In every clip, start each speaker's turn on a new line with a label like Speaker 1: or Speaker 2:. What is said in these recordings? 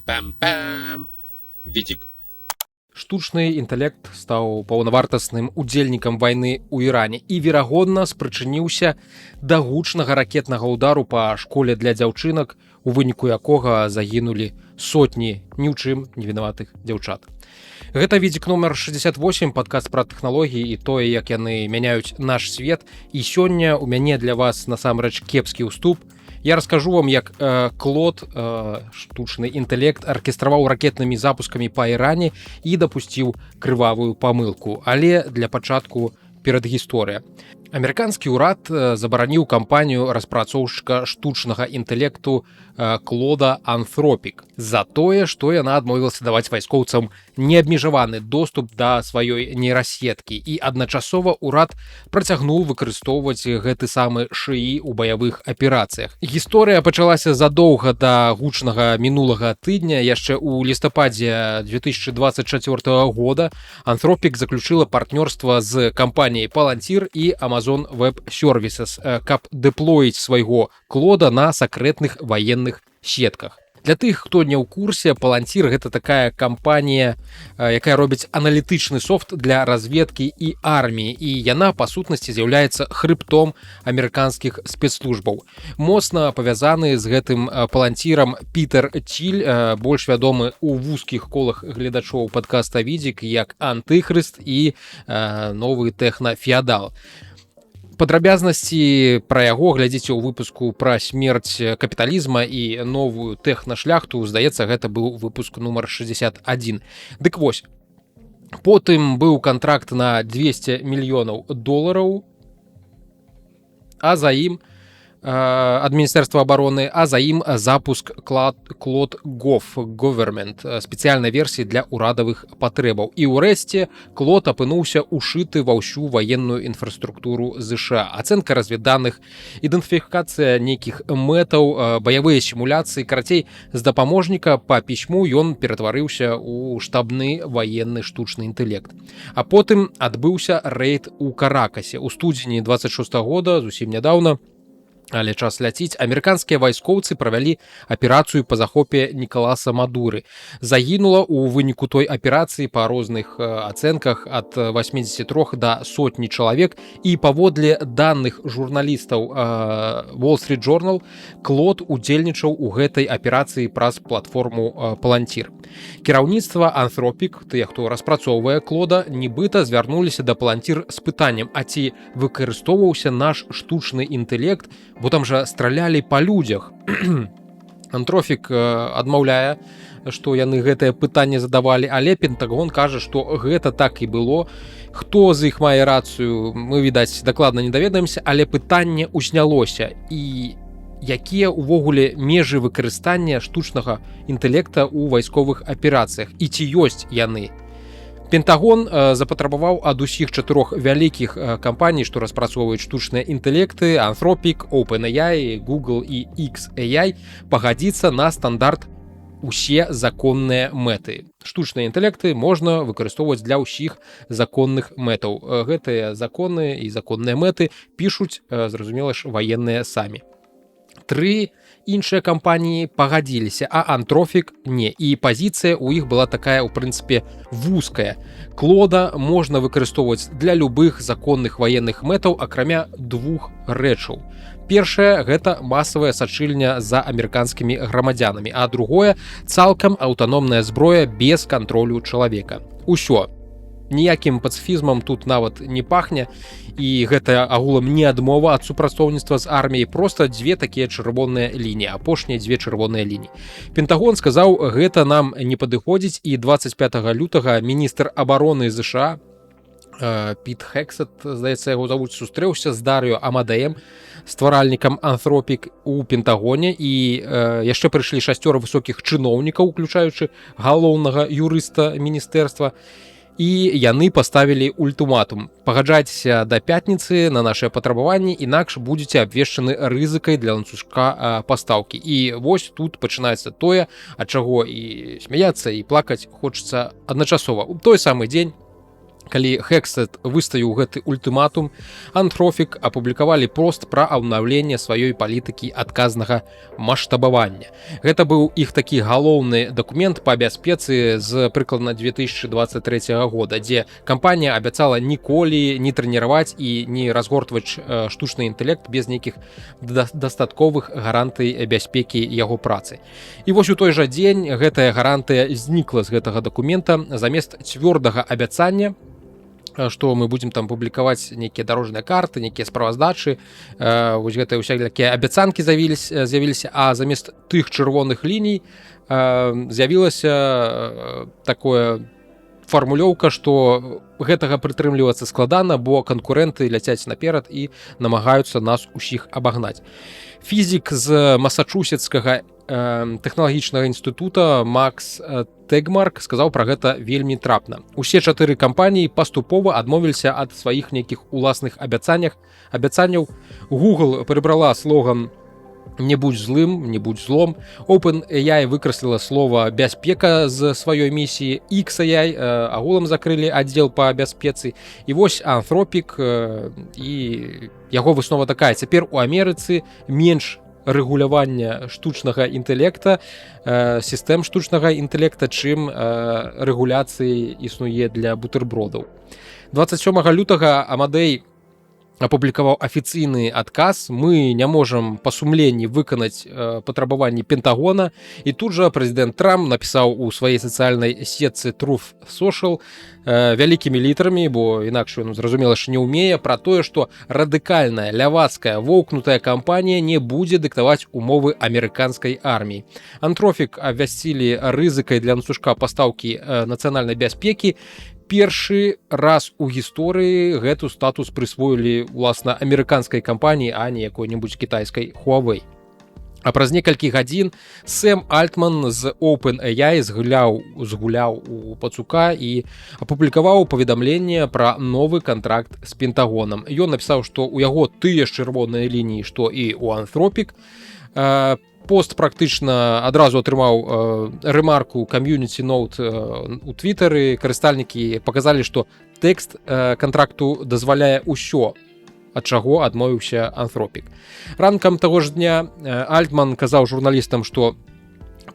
Speaker 1: Пам-пам-пам. Витик.
Speaker 2: Штучны інтэлект стаў паўнавартасным удзельнікам вайны ў Іране і, верагодна, спрычыніўся да гучнага ракетнага ўдару па школе для дзяўчынак, у выніку якога загінулі сотні ні ў чым невінаватых дзяўчат. Гэта відзік нумар 68, падкаст пра тэхналогіі і тое, як яны мяняюць наш свет. І сёння ў мяне для вас насамрэч кепскі ўступ. Я раскажу вам, як Клод, штучны інтэлект, аркестраваў ракетнымі запускамі па Іране і дапусціў крывавую памылку. Але для пачатку перадгісторыя. Амерыканскі ўрад забараніў кампанію распрацоўшчыка штучнага інтэлекту Клода Anthropic за тое, што яна адмовілася даваць вайскоўцам неабмежаваны доступ да сваёй нейрасеткі, і адначасова ўрад працягнуў выкарыстоўваць гэты самы ШІІ ў баявых аперацыях. Гісторыя пачалася задоўга да гучнага минулага тыдня. Яшчэ ў лістападзе 2024 года Anthropic заключила партнёрства з кампаніяй Palantir і Amazon Web Services, каб дэплоіць свайго Клода на сакрэтных ваенных сетках. Для тых, хто не ў курсе, Palantir — гэта такая кампанія, якая робіць аналітычны софт для разведкі і арміі, і яна, па сутнасці, з'яўляецца хрыбтом амерыканскіх спецслужбаў. Моцна павязаны з гэтым Palantir'ам Пітер Ціль, больш вядомы ў вузкіх колах гледачоў падкаста «Відзік» як антыхрыст і новы тэхнафеадал. Падрабязнасці пра яго глядзіце ў выпуску пра смерць капіталізма і новую тэхнашляхту. Здаецца, гэта быў выпуск нумар 61. Дык вось, потым быў кантракт на $200 мільёнаў, а за ім ад Міністэрства абароны, а за ім запуск Клод Government, спецыяльнай версіі для ўрадавых патрэбаў. І ўрэшце Клод апынуўся ушыты ва ўсю ваенную інфраструктуру ЗША. Ацэнка разведданых, ідэнтыфікацыя нейкіх мэтаў, баявыя сімуляцыі. Карацей, з дапаможніка па пісьму ён ператварыўся ў штабны ваенны штучны інтэлект. А потым адбыўся рэйд у Каракасе. У студзені 26 года, зусім нядаўна, але час ляціць, амерыканскія вайскоўцы правялі аперацыю па захопе Нікаласа Мадуры. Загінула ў выніку той аперацыі па розных ацэнках ад 83 да сотні чалавек, і паводле даных журналістаў Wall Street Journal, Клод удзельнічаў у гэтай аперацыі праз платформу Palantir. Кіраўніцтва Anthropic, тыя, хто распрацоўвае Клода, нібыта звярнуліся да Palantir з пытаннем: а ці выкарыстоўваўся наш штучны інтэлект, бо там жа стралялі па людзях. Anthropic адмаўляе, што яны гэтае пытанне задавалі, але Пентагон кажа, што гэта так і было. Хто з іх мае рацыю, мы, відаць, дакладна не даведаемся, але пытанне ўзнялося. І якія ўвогуле межы выкарыстання штучнага інтэлекта ў вайсковых аперацыях, і ці ёсць яны? Пентагон запатрабаваў ад усіх 4 вялікіх кампаній, што распрацоўваюць штучныя інтэлекты — Anthropic, OpenAI, Google і xAI — пагадзіцца на стандарт «Усе законныя мэты». Штучныя інтэлекты можна выкарыстоўваць для ўсіх законных мэтаў. Гэтыя законы і законныя мэты пішуць, зразумела ж, ваенныя самі. 3 іншыя кампаніі пагадзіліся, а Anthropic не. І пазіцыя ў іх была такая, у прынцыпе, вузкая. Клода можна выкарыстоўваць для любых законных ваенных мэтаў, акрамя 2 рэчаў. Першае — гэта масавая сачыльня за амерыканскімі грамадзянамі, а другое — цалкам аўтаномная зброя без кантролю чалавека. Усё. Ніякім пацыфізмам тут нават не пахне, і гэта агулам не адмова ад супрацоўніцтва з арміяй, проста 2 такія чырвоныя лініі, апошнія 2 чырвоныя лініі. Пентагон сказаў, гэта нам не падыходзіць, і 25 лютага міністр абароны ЗША Піт Хексет, здаецца, яго завуць, сустрэўся з Дарыё Амадэем, стваральнікам Anthropic у Пентагоне, і яшчэ прыйшлі 6 высокіх чыноўнікаў, уключаючы галоўнага юрыста міністэрства. І яны паставілі ультыматум: пагаджайцеся да пятніцы на нашыя патрабаванні, інакш будзеце абвешчаны рызыкай для ланцужка пастаўкі. І вось тут пачынаецца тое, ад чаго і смяяцца, і плакаць хочацца адначасова. У той самы дзень Калі Hexet выставіў гэты ультыматум, Anthropic апублікавалі пост пра абнаўленне сваёй палітыкі адказнага маштабавання. Гэта быў іх такі галоўны дакумент па бяспецы з прыкладна 2023 года, дзе кампанія абяцала ніколі не трэніраваць і не разгортваць штучны інтэлект без нейкіх дастатковых гарантый бяспекі яго працы. І вось у той жа дзень гэтая гарантыя знікла з гэтага дакумента замест цвёрдага абяцання, што мы будзем там публікаваць нейкія дарожныя карты, нейкія справаздачы, вось гэтыя усялякія абяцанкі з'явіліся, а замест тых чырвоных ліній з'явілася такое фармулёўка, што гэтага прытрымлівацца складана, бо канкурэнты ляцяць наперад і намагаюцца нас усіх абагнаць. Фізік з Масачусетскага тэхналагічнага інстытута Макс Тегмарк сказаў пра гэта вельмі трапна. Усе 4 кампаніі паступова адмовіліся ад сваіх нейкіх уласных абяцанняў. Google прыбрала слоган «Не будь злым, не будь злом». OpenAI выкрасліла слова «бяспека» з сваёй місіі. XAI агулам закрылі аддзел па бяспецы. І вось Anthropic і яго выснова такая. Цяпер у Амерыцы менш рэгулявання штучнага інтэлекта, сістэм штучнага інтэлекта, чым рэгуляцыі існуе для бутэрбродаў. 27 лютага Амадэй апублікаваў афіцыйны адказ. Мы не можам па сумленні выканаць патрабаванні Пентагона. І тут жа прэзідэнт Трамп напісаў у сваёй сацыяльнай сетцы Truth Social вялікімі літарамі, бо інакш ён зразумела ж не ўмее, пра тое, што радыкальная, лявацкая, воўкнутая кампанія не будзе дыктаваць умовы амерыканскай арміі. Anthropic абвясцілі рызыкай для ланцужка пастаўкі нацыянальнай бяспекі. Першы раз у гісторыі гэту статус прысвоілі уласна амерыканскай кампаніі, а не якой-небудзь кітайскай Huawei. А праз некалькі гадзін Сэм Альтман з OpenAI згуляў у пацука і апублікаваў паведамленне пра новы кантракт з Пентагонам. Ён напісаў, што ў яго тыя ж чырвоныя лініі, што і ў Anthropic. Пост практычна адразу атрымаў рэмарку Community Note у Твітары. Карыстальнікі паказалі, што тэкст кантракту дазваляе ўсё, ад чаго адмовіўся Anthropic. Ранкам таго ж дня Альтман казаў журналістам, што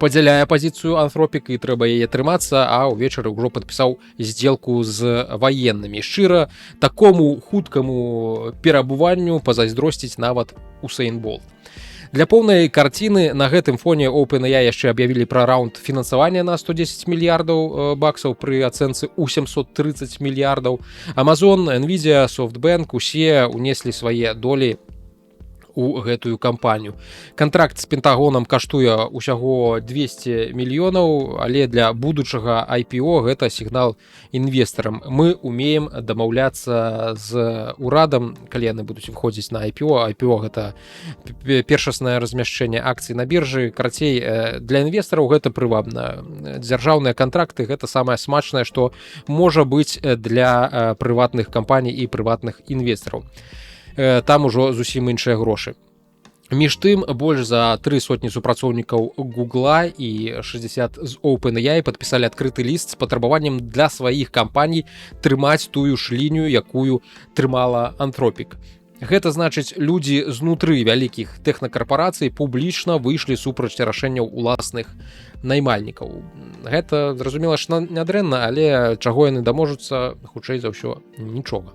Speaker 2: падзяляе пазіцыю Anthropic і трэба яе трымацца, а ўвечары ўжо падпісаў здзелку з ваеннымі. Шчыра, такому хуткаму перабыванню пазайздросціць нават Усейн Болт. Для поўнай карціны на гэтым фоне OpenAI яшчэ аб'явілі пра раунд фінансавання на 110 мільярдаў баксаў пры ацэнцы ў 730 мільярдаў. Amazon, Nvidia, SoftBank усе ўнеслі свае долі у гэтую кампанію. Кантракт з Пентагонам каштуе ўсяго 200 мільёнаў, але для будучага IPO гэта сігнал інвестарам. Мы умеем дамаўляцца з урадам, калі яны будуць выходзіць на IPO. IPO гэта першаснае размяшчэнне акцый на біржы. Карацей, для інвестараў гэта прывабна. Дзяржаўныя кантракты гэта самае смачнае, што можа быць для прыватных кампаній і прыватных інвестараў. Там ужо зусім іншыя грошы. Між тым, больш за 300 супрацоўнікаў Гугла і 60 з OpenAI падпісалі адкрыты ліст з патрабаваннем для сваіх кампаній трымаць тую ж лінію, якую трымала Anthropic. Гэта значыць, людзі знутры вялікіх тэхнакарпарацый публічна выйшлі супраць рашэнняў уласных наймальнікаў. Гэта, зразумела ж, нядрэнна, але чаго яны даможуцца, хутчэй за ўсё, нічога.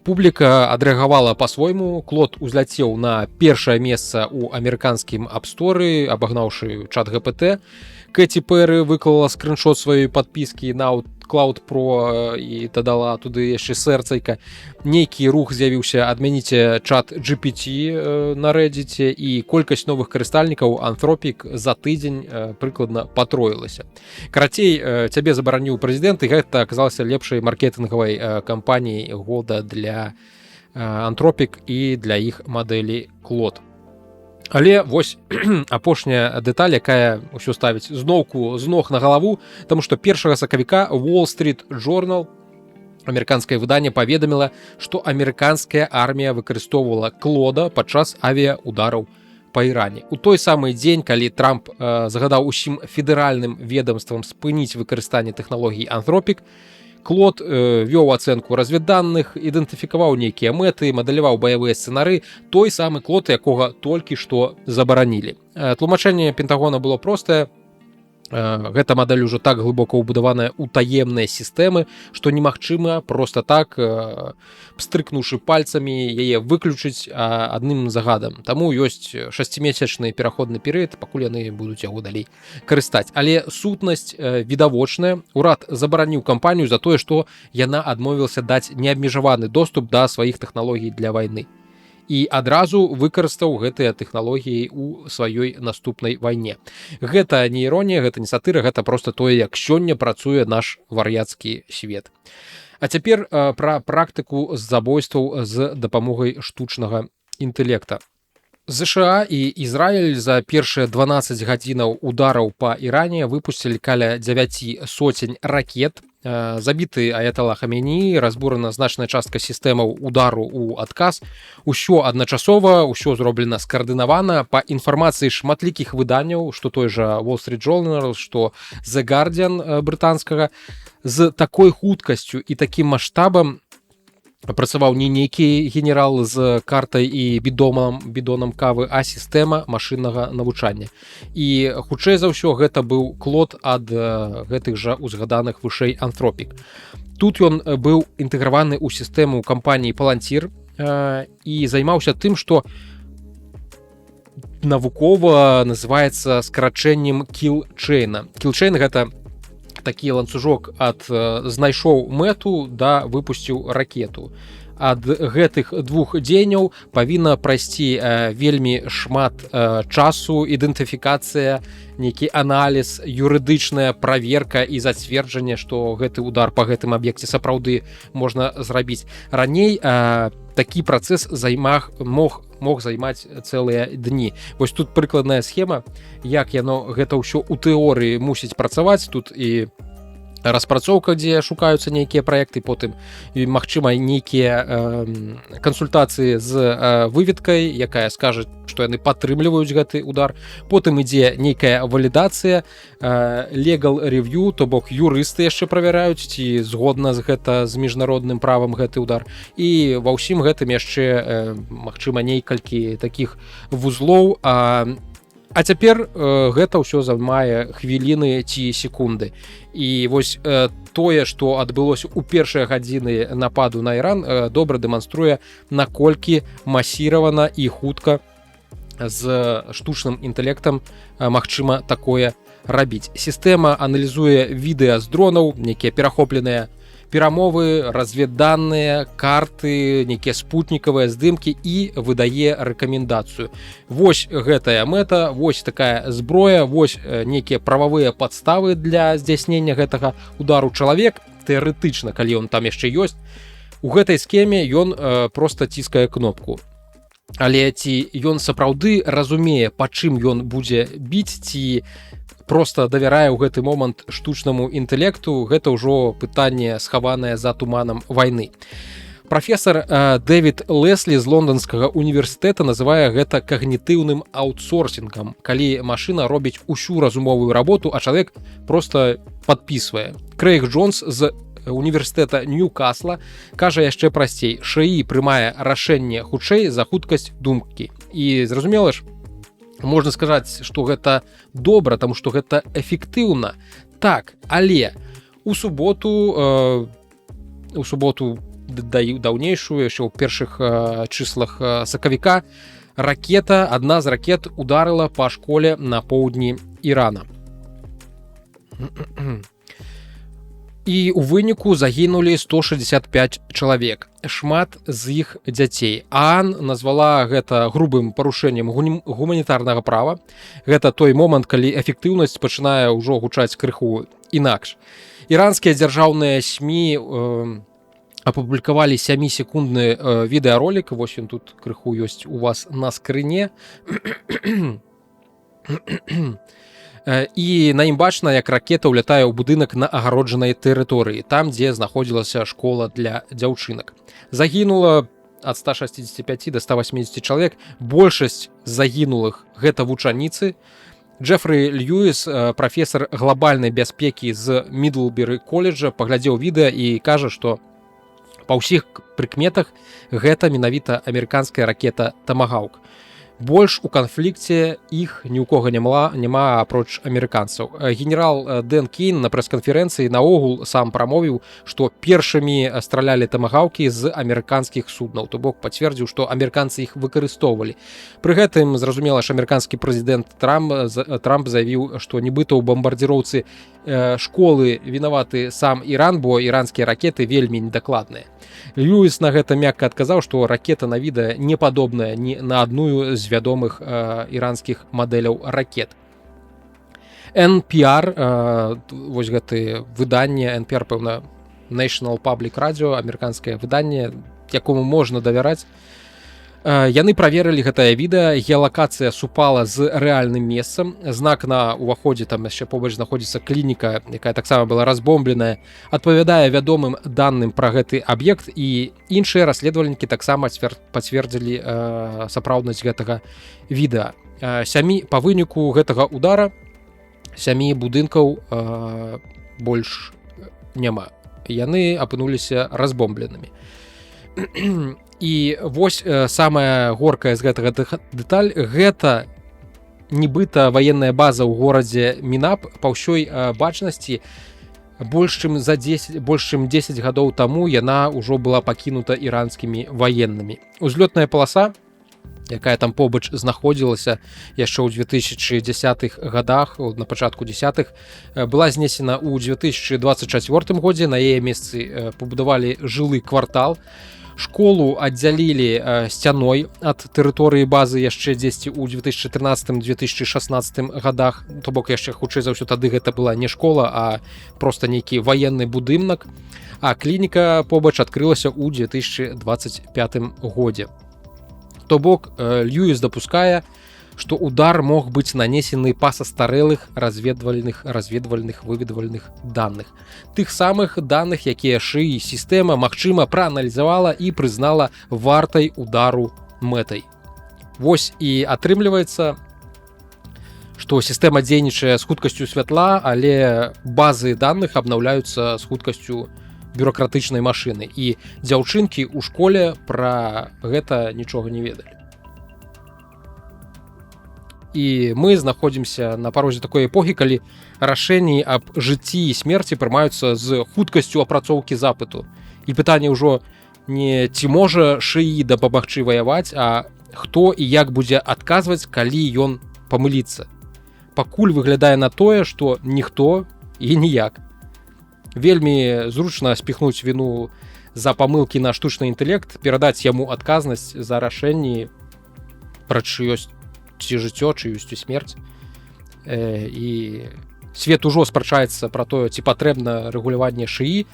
Speaker 2: Публіка адрэагавала па-свойму. Клод узляцеў на першае месца ў амерыканскім апсторы, абагнаўшы чат GPT. Кэці Пэры выклала скрыншот сваёй падпіскі на Cloud Pro і дадала туды яшчэ сэрцайка. Нейкі рух з'явіўся адмяніце чат GPT на Reddit, і колькасць новых карыстальнікаў Anthropic за тыдзень прыкладна патроілася. Карацей, цябе забараніў прэзідэнт, і гэта аказалася лепшай маркетынгавай кампаніяй года для Anthropic і для іх мадэлі Claude. Але вось апошняя дэталь, якая ўсё ставіць зноўку з ног на галаву, таму што 1 сакавіка Wall Street Journal, амерыканскае выданне, паведаміла, што амерыканская армія выкарыстоўвала Клода падчас авіяудараў па Іране. У той самы дзень, калі Трамп загадаў усім федэральным ведомствам спыніць выкарыстанне тэхналогій Anthropic, Клод вёў ацэнку разведданых, ідэнтыфікаваў нейкія мэты, мадэляваў баявыя сцэнары, той самы Клод, якога толькі што забаранілі. Тлумачэнне Пентагона было простае. Гэта мадэль ужо так глыбока ўбудаваная ў таемныя сістэмы, што немагчыма проста так, пстрыкнуўшы пальцамі, яе выключыць адным загадам. Таму ёсць 6-месячны пераходны перыяд, пакуль яны будуць яго далей карыстаць. Але сутнасць відавочная. Урад забараніў кампанію за тое, што яна адмовілася даць неабмежаваны доступ да сваіх тэхналогій для вайны. І адразу выкарыстаў гэтыя тэхналогіі ў сваёй наступнай вайне. Гэта не іронія, гэта не сатыра, гэта проста тое, як сёння працуе наш вар'яцкі свет. А цяпер пра практыку забойстваў з дапамогай штучнага інтэлекта. ЗША і Ізраіль за першыя 12 гадзінаў удараў па Іране выпусцілі каля 9 сотень ракет. Забіты аятала Хаменеі, разбурана значная частка сістэмаў удару ў адказ. Усё адначасова, усё зроблена скаардынавана. Па інфармацыі шматлікіх выданняў, што той жа Wall Street Journal, што The Guardian брытанскага, з такой хуткасцю і такім маштабам працаваў не нейкі генерал з картай і бідонам кавы, а сістэма машыннага навучання. І хутчэй за ўсё гэта быў Клод ад гэтых жа узгаданых вышэй Anthropic. Тут ён быў інтэграваны ў сістэму кампаніі Palantir і займаўся тым, што навукова называецца скарачэннем kill-chain. Kill-chain гэта такі ланцужок ад знайшоў мэту да выпусціў ракету. Ад гэтых двух дзеянняў павінна прайсці вельмі шмат часу, ідэнтыфікацыя, нейкі аналіз, юрыдычная праверка і зацверджанне, што гэты удар па гэтым аб'екце сапраўды можна зрабіць. Раней такі працэс мог займаць цэлыя дні. Вось тут прыкладная схема, як яно гэта ўсё ў тэорыі мусіць працаваць. Тут і распрацоўка, дзе шукаюцца нейкія праекты, потым і, магчыма, нейкія кансультацыі з выведкай, якая скажа, што яны падтрымліваюць гэты удар. Потым ідзе нейкая валідацыя, legal review, то бок юрысты яшчэ правяраюць, ці згодна з міжнародным правам гэты удар. І ва ўсім гэтым яшчэ, магчыма, некалькі такіх вузлоў. А цяпер гэта ўсё займае хвіліны ці секунды. І вось тое, што адбылося ў першыя гадзіны нападу на Іран, добра дэманструе, наколькі масіравана і хутка з штучным інтэлектам магчыма такое рабіць. Сістэма аналізуе відэа з дронаў, нейкія перахопленыя перамовы, разведданыя, карты, нейкія спутнікавыя здымкі і выдае рэкамендацыю. Вось гэтая мэта, вось такая зброя, вось нейкія прававыя падставы для здзяйснення гэтага удару. Чалавек, тэарэтычна, калі ён там яшчэ ёсць, у гэтай схеме ён проста ціскае кнопку. Але ці ён сапраўды разумее, па чым ён будзе біць, ці проста давярае ў гэты момант штучнаму інтэлекту, гэта ўжо пытанне, схаванае за туманам вайны. Прафесар Дэвід Леслі з лонданскага універсітэта называе гэта кагнітыўным аутсорсінгам, калі машына робіць усю разумовую работу, а чалавек проста падпісвае. Крэйг Джонс з універсітэта Ньюкасла кажа яшчэ прасцей: ШАІ прымае рашэнне хутчэй за хуткасць думкі. І зразумела ж, можна сказаць, што гэта добра, таму што гэта эфектыўна. Так, але у суботу даўнейшую, яшчэ ў першых чыслах сакавіка, адна з ракет ударыла па школе на поўдні Ірана. І ў выніку загінулі 165 чалавек, шмат з іх дзяцей. ААН назвала гэта грубым парушэннем гуманітарнага права. Гэта той момант, калі эфектыўнасць пачынае ўжо гучаць крыху інакш. Іранскія дзяржаўныя СМІ апублікавалі 7-секундны відэаролік, вось ён тут крыху ёсць у вас на скрыне. І на ім бачна, як ракета ўлятае ў будынак на агароджанай тэрыторыі, там, дзе знаходзілася школа для дзяўчынак. Загінула ад 165 да 180 чалавек. Большасць загінулых гэта вучаніцы. Джефры Льюіс, прафесар глобальнай бяспекі з Мідлбері коледжа, паглядзеў відэа і кажа, што па ўсіх прыкметах гэта менавіта амерыканская ракета «Тамагаўк». Больш у канфлікце іх ні ў кога няма апроч амерыканцаў. Генерал Дэн Кейн на прэс-канферэнцыі наогул сам прамовіў, што першымі стралялі тамагаўкі з амерыканскіх суднаў, то бок пацвердзіў, што амерыканцы іх выкарыстоўвалі. Пры гэтым, зразумела ж, амерыканскі прэзідэнт Трамп заявіў, што нібыта ў бамбардзіроўцы школы вінаваты сам Іран, бо іранскія ракеты вельмі недакладныя. Льюіс на гэта мякка адказаў, што ракета на відэа не падобная ні на адную з вядомых іранскіх мадэляў ракет. NPR, вось гэты выданне, NPR, пэўна, National Public Radio, амерыканскае выданне, якому можна давяраць, яны праверылі гэтае відэа, геалакацыя супала з рэальным месцам, знак на ўваходзе, там яшчэ побач знаходзіцца клініка, якая таксама была разбомбленая, адпавядае вядомым данным пра гэты аб'ект, і іншыя расследавальнікі таксама пацвердзілі сапраўднасць гэтага відэа. Па выніку гэтага удара 7 будынкаў больш няма. Яны апынуліся разбомбленымі. І вось самая горкая з гэтага дэталь, гэта нібыта ваенная база ў горадзе Мінап па ўсёй бачнасці больш чым 10 гадоў таму яна ўжо была пакінута іранскімі ваеннымі. Узлётная паласа, якая там побач знаходзілася яшчэ ў 2010-х гадах, на пачатку 10-х, была знесена ў 2024 годзе, на яе месцы пабудавалі жылы квартал. Школу аддзялілі сцяной ад тэрыторыі базы яшчэ дзесьці ў 2014-2016 годах, то бок яшчэ хутчэй за ўсё тады гэта была не школа, а проста нейкі ваенны будынак, а клініка побач адкрылася ў 2025 годзе. То бок Льюіс дапускае, што удар мог быць нанесены па састарэлых разведвальных выведвальных даных. Тых самых даных, якія ШІІ сістэма, магчыма, прааналізавала і прызнала вартай удару мэтай. Вось і атрымліваецца, што сістэма дзейнічае з хуткасцю святла, але базы даных абнаўляюцца з хуткасцю бюракратычнай машыны. І дзяўчынкі ў школе пра гэта нічога не ведалі. І мы знаходзімся на парозе такой эпохі, калі рашэнні аб жыцці і смерці прымаюцца з хуткасцю апрацоўкі запыту. І пытанне ўжо не ці можа ШІІ дапамагчы ваяваць, а хто і як будзе адказваць, калі ён памыліцца. Пакуль выглядае на тое, што ніхто і ніяк. Вельмі зручна спіхнуць віну за памылкі на штучны інтэлект, перадаць яму адказнасць за рашэнні пра чыёсць ці жыццё, чыюсьці смерць. І свет ужо спрачаецца пра тое, ці патрэбна рэгуляванне ШІІ,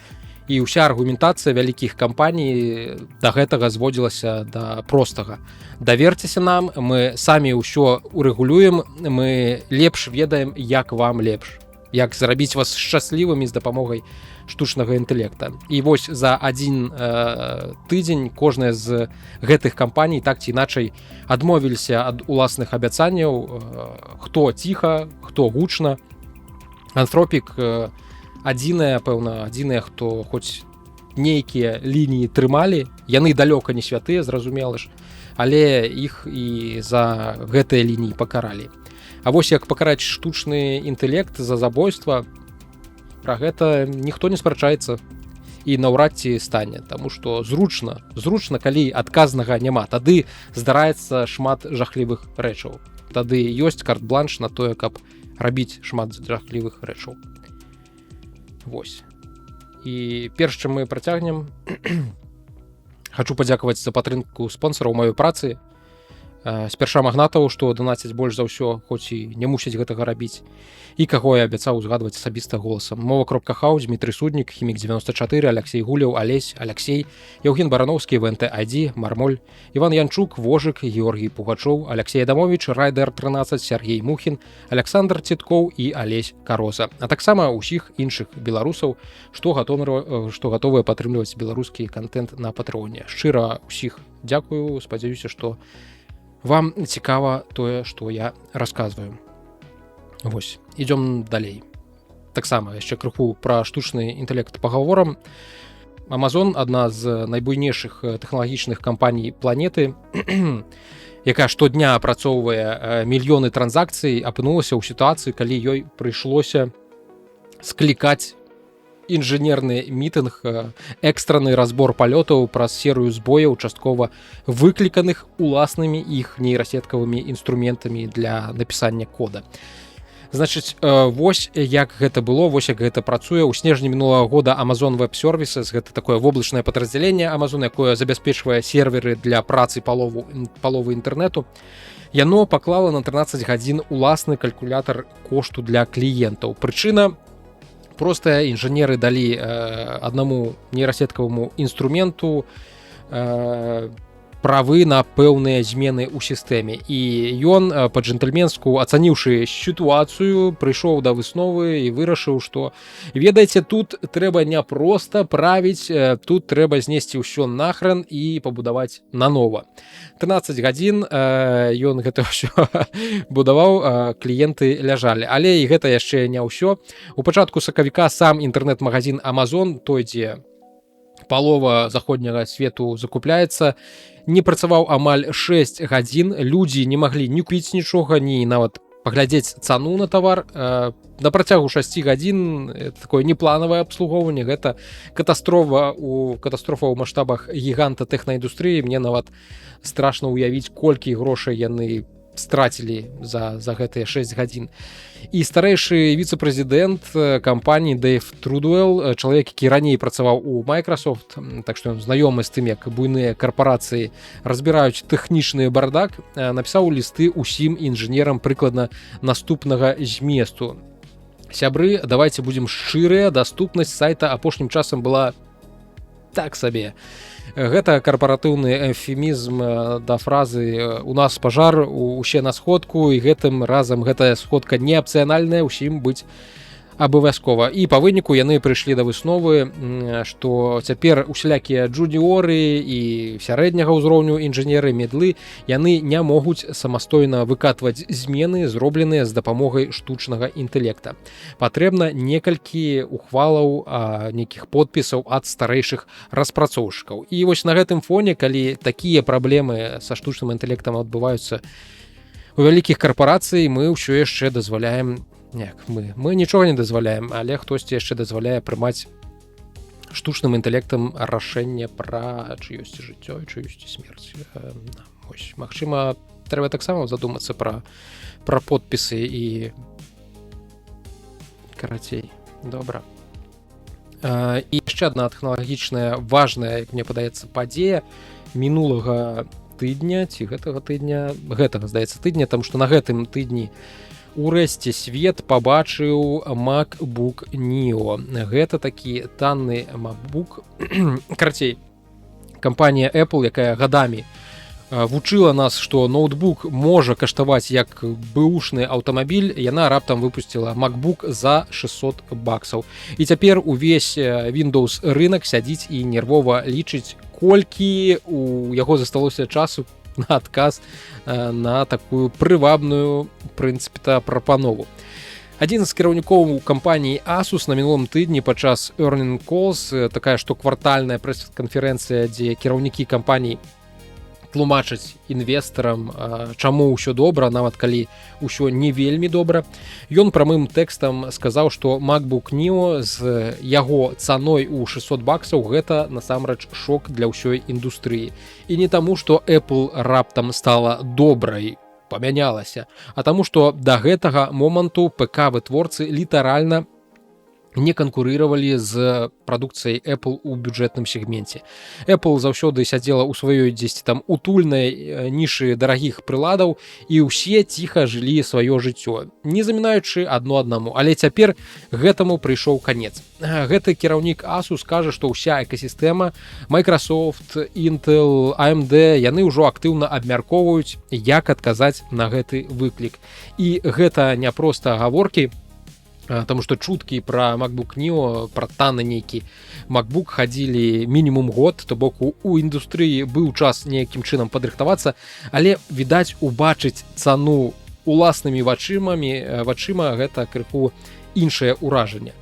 Speaker 2: і ўся аргументацыя вялікіх кампаній да гэтага зводзілася да простага. Даверцеся нам, мы самі ўсё урэгулюем, мы лепш ведаем, як вам лепш, як зрабіць вас шчаслівымі з дапамогай штучнага інтэлекта. І вось за адзін тыдзень кожная з гэтых кампаній так ці іначай адмовіліся ад уласных абяцанняў, хто ціха, хто гучна. Anthropic адзіныя, хто хоць нейкія лініі трымалі, яны далёка не святыя, зразумела ж, але іх і за гэтыя лініі пакаралі. А вось як пакараць штучны інтэлект за забойства, пра гэта ніхто не спрачаецца і наўрад ці стане, таму што зручна, калі адказнага няма, тады здараецца шмат жахлівых рэчаў. Тады ёсць карт-бланш на тое, каб рабіць шмат жахлівых рэчаў. Вось. І перш чым мы працягнем, хачу падзякаваць за падтрымку спонсараў маёй працы, спярша магнатаў, што донацяць больш за ўсё, хоць і не мусяць гэтага рабіць, і каго я абяцаў узгадваць асабіста голасам. Мова.хау, Дмітрый Суднік, Хімік 94, Алексей Гуляў, Алесь, Алексей, Яўген Барановскі, ВНТ-ID, Мармоль, Іван Янчук, Вожык, Георгій Пугачоў, Алексей Адамович, Райдер 13, Сергей Мухін, Александр Ціткоў і Алесь Кароза. А таксама ўсіх іншых беларусаў, што гатовыя падтрымліваць беларускі кантэнт на Патрэоне. Шчыра ўсіх дзякую, спадзяюся, што вам цікава тое, што я расказваю. Вось, ідём далей. Таксама яшчэ крыху пра штучны інтэлект пагаворам. Amazon, адна з найбуйнейшых тэхналагічных кампаній планеты, якая штодня апрацоўвае мільёны транзакцый, апынулася ў сітуацыі, калі ёй прыйшлося склікаць інжынерны мітынг, экстраны разбор палётаў праз серыю збояў, часткова выкліканых уласнымі іх нейрасеткавымі інструментамі для напісання кода. Значыць, вось як гэта было, вось як гэта працуе. У снежні мінулага года Amazon Web Services, гэта такое воблачнае падраздзяленне Amazon, якое забяспечвае серверы для працы паловы інтэрнэту, яно паклала на 13 гадзін уласны калькулятар кошту для кліентаў. Прычына, проста інжынеры далі аднаму нейрасеткаваму інструменту правы на пэўныя змены ў сістэме. І ён па-джэнтльменску, ацаніўшы сітуацыю, прыйшоў да высновы і вырашыў, што, ведаеце, тут трэба не проста правіць, тут трэба знесці ўсё нахрен і пабудаваць нанова. 13 гадзін ён гэта ўсё будаваў, кліенты ляжалі. Але і гэта яшчэ не ўсё. У пачатку сакавіка сам інтэрнэт-магазин Amazon, той, дзе палова заходняга свету закупляецца, не працаваў амаль 6 гадзін. Людзі не маглі ні купіць нічога, ні нават паглядзець цану на тавар. На працягу 6 гадзін такое непланавае абслугоўванне, гэта катастрофа ў маштабах гіганта тэхнаіндустрыі. Мне нават страшна ўявіць, колькі грошай яны страцілі за гэтыя 6 гадзін. І старэйшы віцэ-прэзідэнт кампаніі Дэйв Трудуэлл, чалавек, які раней працаваў у Microsoft, так што ён знаёмы з тым, як буйныя карпорацыі разбіраюць тэхнічны бардак, напісаў лісты ўсім інжынерам прыкладна наступнага зместу. Сябры, давайте будзем шчырыя, даступнасць сайта апошнім часам была так сабе. Гэта карпаратыўны эвфемізм да фразы «у нас пажар, усе на сходку», і гэтым разам гэтая сходка не апцыянальная, усім быць абавязкова. І па выніку яны прыйшлі да высновы, што цяпер усялякія джуніоры і сярэдняга ўзроўню інжынеры, медлы, яны не могуць самастойна выкатваць змены, зробленыя з дапамогай штучнага інтэлекта. Патрэбна некалькі ухвалаў, нейкіх подпісаў ад старэйшых распрацоўшчыкаў. І вось на гэтым фоне, калі такія праблемы са штучным інтэлектам адбываюцца у вялікіх карпорацый, мы ўсё яшчэ дазваляем, мы нічога не дазваляем, але хтосьці яшчэ дазваляе прымаць штучным інтэлектам рашэнне пра чыёсьці жыццё і чыёсьці смерць. Ось, магчыма, трэба таксама задумацца пра подпісы і карацей. Добра. І яшчэ адна тэхналагічная важная, як мне падаецца, падзея мінулага тыдня ці гэтага, здаецца, тыдня, таму што на гэтым тыдні урэшце свет пабачыў MacBook Neo. Гэта такі танны MacBook. Карацей, кампанія Apple, якая гадамі вучыла нас, што ноутбук можа каштаваць як бэушны аўтамабіль, яна раптам выпусціла MacBook за $600. І цяпер увесь Windows рынок сядзіць і нервова лічыць, колькі у яго засталося часу на адказ на такую прывабную, прынцыпе, прапанову. Адзін з кіраўнікоў кампаніі Asus на мінулым тыдні падчас Earnings Calls, такая штоквартальная прэс-канферэнцыя, дзе кіраўнікі кампаній тлумачаць інвестарам, чаму ўсё добра, нават калі ўсё не вельмі добра. Ён прамым тэкстам сказаў, што MacBook Neo з яго цаной у $600 гэта насамрэч шок для ўсёй індустрыі. І не таму, што Apple раптам стала добрай, памянялася, а таму, што да гэтага моманту ПК-вытворцы літаральна не канкурыравалі з прадукцыяй Apple у бюджэтным сегменце. Apple заўсёды сядзела ў сваёй дзесьці там утульнай нішы дарагіх прыладаў, і ўсе ціха жылі сваё жыццё, не замінаючы адно аднаму. Але цяпер гэтаму прыйшоў канец. Гэты кіраўнік Asus кажа, што ўся экасістэма Microsoft, Intel, AMD, яны ўжо актыўна абмяркоўваюць, як адказаць на гэты выклік. І гэта не проста гаворкі, таму што чуткі пра MacBook Neo, пра танны нейкі MacBook хадзілі мінімум год, то бок у індустрыі быў час нейкім чынам падрыхтавацца, але, відаць, убачыць цану у уласнымі вачыма гэта крыху іншае ўражанне.